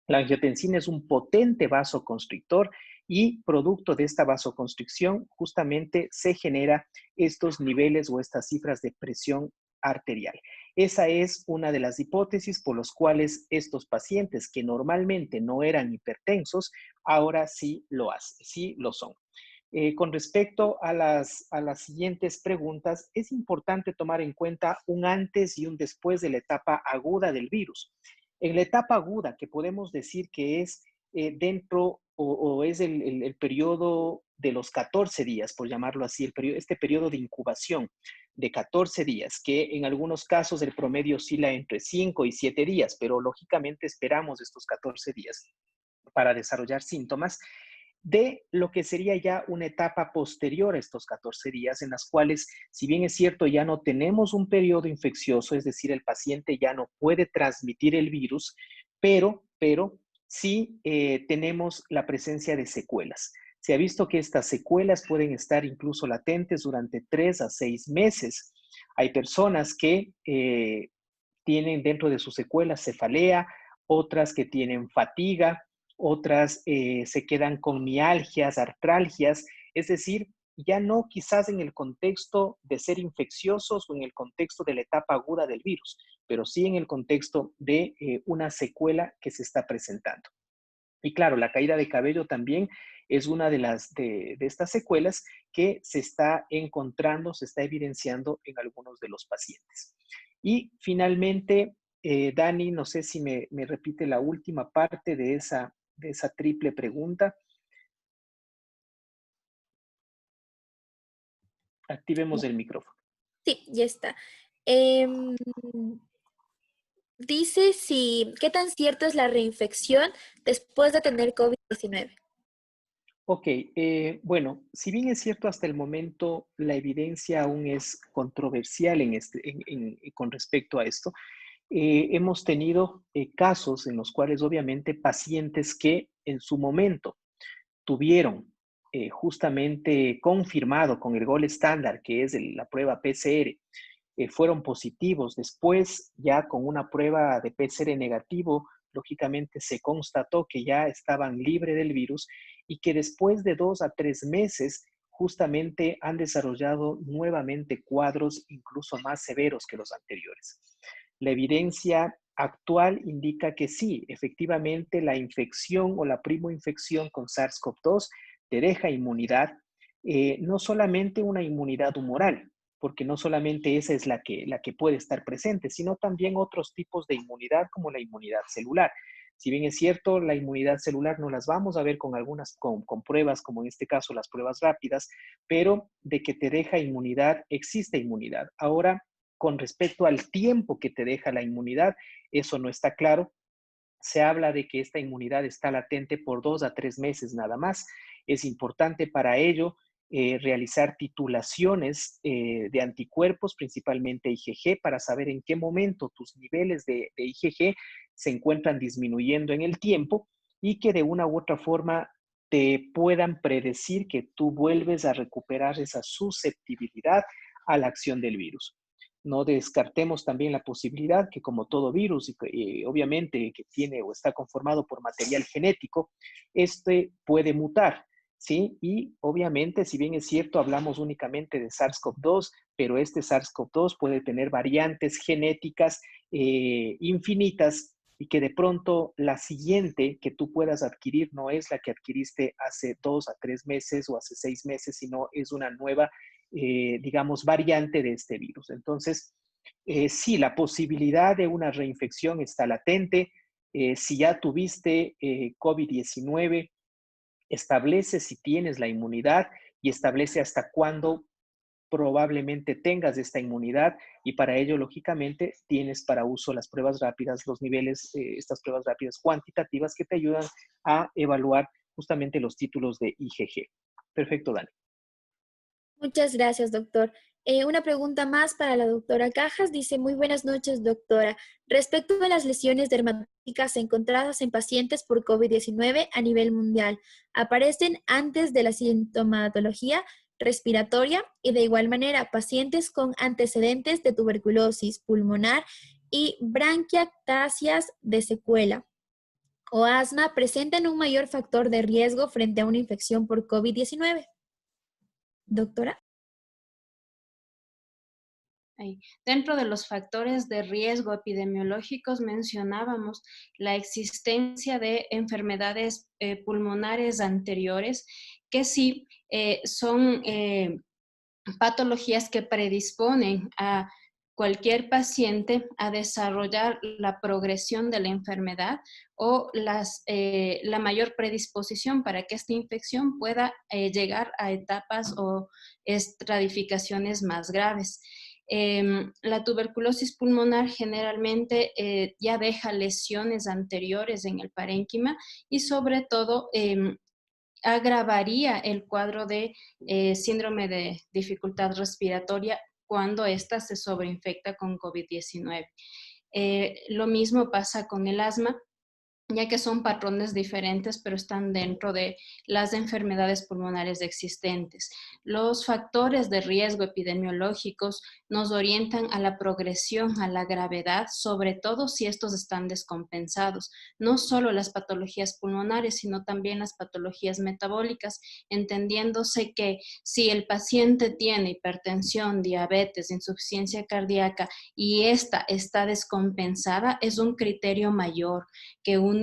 La angiotensina es un potente vasoconstrictor y producto de esta vasoconstricción justamente se genera estos niveles o estas cifras de presión arterial. Esa es una de las hipótesis por las cuales estos pacientes que normalmente no eran hipertensos, ahora sí lo son. Con respecto a las siguientes preguntas, es importante tomar en cuenta un antes y un después de la etapa aguda del virus. En la etapa aguda, que podemos decir que es dentro o es el periodo de los 14 días, por llamarlo así, este periodo de incubación de 14 días, que en algunos casos el promedio oscila entre 5 y 7 días, pero lógicamente esperamos estos 14 días para desarrollar síntomas, de lo que sería ya una etapa posterior a estos 14 días, en las cuales, si bien es cierto, ya no tenemos un periodo infeccioso, es decir, el paciente ya no puede transmitir el virus, pero sí tenemos la presencia de secuelas. Se ha visto que estas secuelas pueden estar incluso latentes durante 3 a 6 meses. Hay personas que tienen dentro de sus secuelas cefalea, otras que tienen fatiga, otras se quedan con mialgias, artralgias, es decir, ya no quizás en el contexto de ser infecciosos o en el contexto de la etapa aguda del virus, pero sí en el contexto de una secuela que se está presentando. Y claro, la caída de cabello también es una de estas secuelas que se está encontrando, se está evidenciando en algunos de los pacientes. Y finalmente, Dani, no sé si me repite la última parte de esa triple pregunta. Activemos el micrófono. Sí, ya está. Dice qué tan cierta es la reinfección después de tener COVID-19. Ok, bueno, si bien es cierto hasta el momento la evidencia aún es controversial con respecto a esto, hemos tenido casos en los cuales obviamente pacientes que en su momento tuvieron justamente confirmado con el gold estándar, que es la prueba PCR, fueron positivos. Después, ya con una prueba de PCR negativo, lógicamente se constató que ya estaban libres del virus y que después de 2 a 3 meses justamente han desarrollado nuevamente cuadros incluso más severos que los anteriores. La evidencia actual indica que sí, efectivamente la infección o la primoinfección con SARS-CoV-2 te deja inmunidad, no solamente una inmunidad humoral, porque no solamente esa es la que puede estar presente, sino también otros tipos de inmunidad como la inmunidad celular. Si bien es cierto, la inmunidad celular no las vamos a ver con pruebas, como en este caso las pruebas rápidas, pero de que te deja inmunidad, existe inmunidad. Ahora, con respecto al tiempo que te deja la inmunidad, eso no está claro. Se habla de que esta inmunidad está latente por 2 a 3 meses nada más. Es importante para ello realizar titulaciones de anticuerpos, principalmente IgG, para saber en qué momento tus niveles de IgG se encuentran disminuyendo en el tiempo y que de una u otra forma te puedan predecir que tú vuelves a recuperar esa susceptibilidad a la acción del virus. No descartemos también la posibilidad que, como todo virus, obviamente que tiene o está conformado por material genético, este puede mutar, ¿sí? Y obviamente, si bien es cierto, hablamos únicamente de SARS-CoV-2, pero este SARS-CoV-2 puede tener variantes genéticas infinitas y que de pronto la siguiente que tú puedas adquirir no es la que adquiriste hace 2 a 3 meses o hace 6 meses, sino es una nueva digamos, variante de este virus. Entonces, sí, la posibilidad de una reinfección está latente. Si ya tuviste COVID-19, establece si tienes la inmunidad y establece hasta cuándo probablemente tengas esta inmunidad y para ello, lógicamente, tienes para uso las pruebas rápidas, los niveles, estas pruebas rápidas cuantitativas que te ayudan a evaluar justamente los títulos de IgG. Perfecto, Dani. Muchas gracias, doctor. Una pregunta más para la doctora Cajas. Dice, muy buenas noches, doctora. Respecto a las lesiones dermatológicas encontradas en pacientes por COVID-19 a nivel mundial, ¿aparecen antes de la sintomatología respiratoria? Y de igual manera, pacientes con antecedentes de tuberculosis pulmonar y branquiectasias de secuela o asma presentan un mayor factor de riesgo frente a una infección por COVID-19. Doctora. Dentro de los factores de riesgo epidemiológicos mencionábamos la existencia de enfermedades pulmonares anteriores que sí son patologías que predisponen a cualquier paciente a desarrollar la progresión de la enfermedad o la mayor predisposición para que esta infección pueda llegar a etapas o estratificaciones más graves. La tuberculosis pulmonar generalmente ya deja lesiones anteriores en el parénquima y sobre todo agravaría el cuadro de síndrome de dificultad respiratoria cuando ésta se sobreinfecta con COVID-19. Lo mismo pasa con el asma, ya que son patrones diferentes, pero están dentro de las enfermedades pulmonares existentes. Los factores de riesgo epidemiológicos nos orientan a la progresión, a la gravedad, sobre todo si estos están descompensados. No solo las patologías pulmonares, sino también las patologías metabólicas, entendiéndose que si el paciente tiene hipertensión, diabetes, insuficiencia cardíaca y esta está descompensada, es un criterio mayor que unido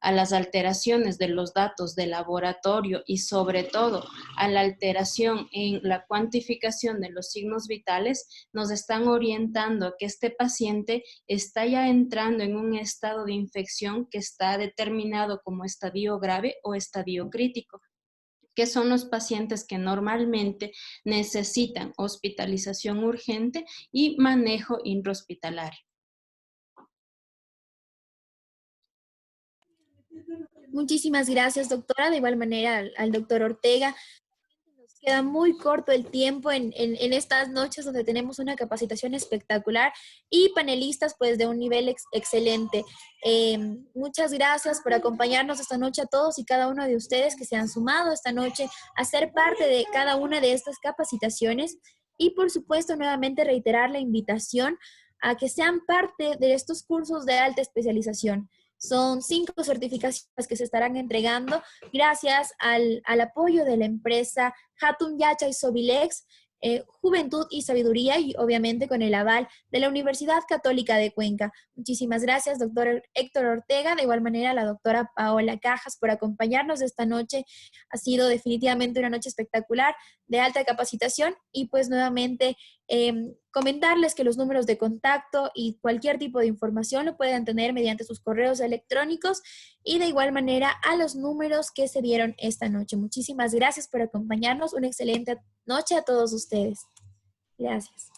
a las alteraciones de los datos de laboratorio y sobre todo a la alteración en la cuantificación de los signos vitales, nos están orientando a que este paciente está ya entrando en un estado de infección que está determinado como estadio grave o estadio crítico, que son los pacientes que normalmente necesitan hospitalización urgente y manejo intrahospitalario. Muchísimas gracias, doctora. De igual manera, al doctor Ortega. Nos queda muy corto el tiempo en estas noches donde tenemos una capacitación espectacular y panelistas pues de un nivel excelente. Muchas gracias por acompañarnos esta noche a todos y cada uno de ustedes que se han sumado esta noche a ser parte de cada una de estas capacitaciones y por supuesto nuevamente reiterar la invitación a que sean parte de estos cursos de alta especialización. Son 5 certificaciones que se estarán entregando gracias al apoyo de la empresa Hatun Yachay Sobilex, Juventud y Sabiduría y obviamente con el aval de la Universidad Católica de Cuenca. Muchísimas gracias, doctor Héctor Ortega, de igual manera la doctora Paola Cajas por acompañarnos esta noche. Ha sido definitivamente una noche espectacular de alta capacitación y pues nuevamente comentarles que los números de contacto y cualquier tipo de información lo pueden tener mediante sus correos electrónicos y de igual manera a los números que se dieron esta noche. Muchísimas gracias por acompañarnos. Una excelente noche a todos ustedes. Gracias.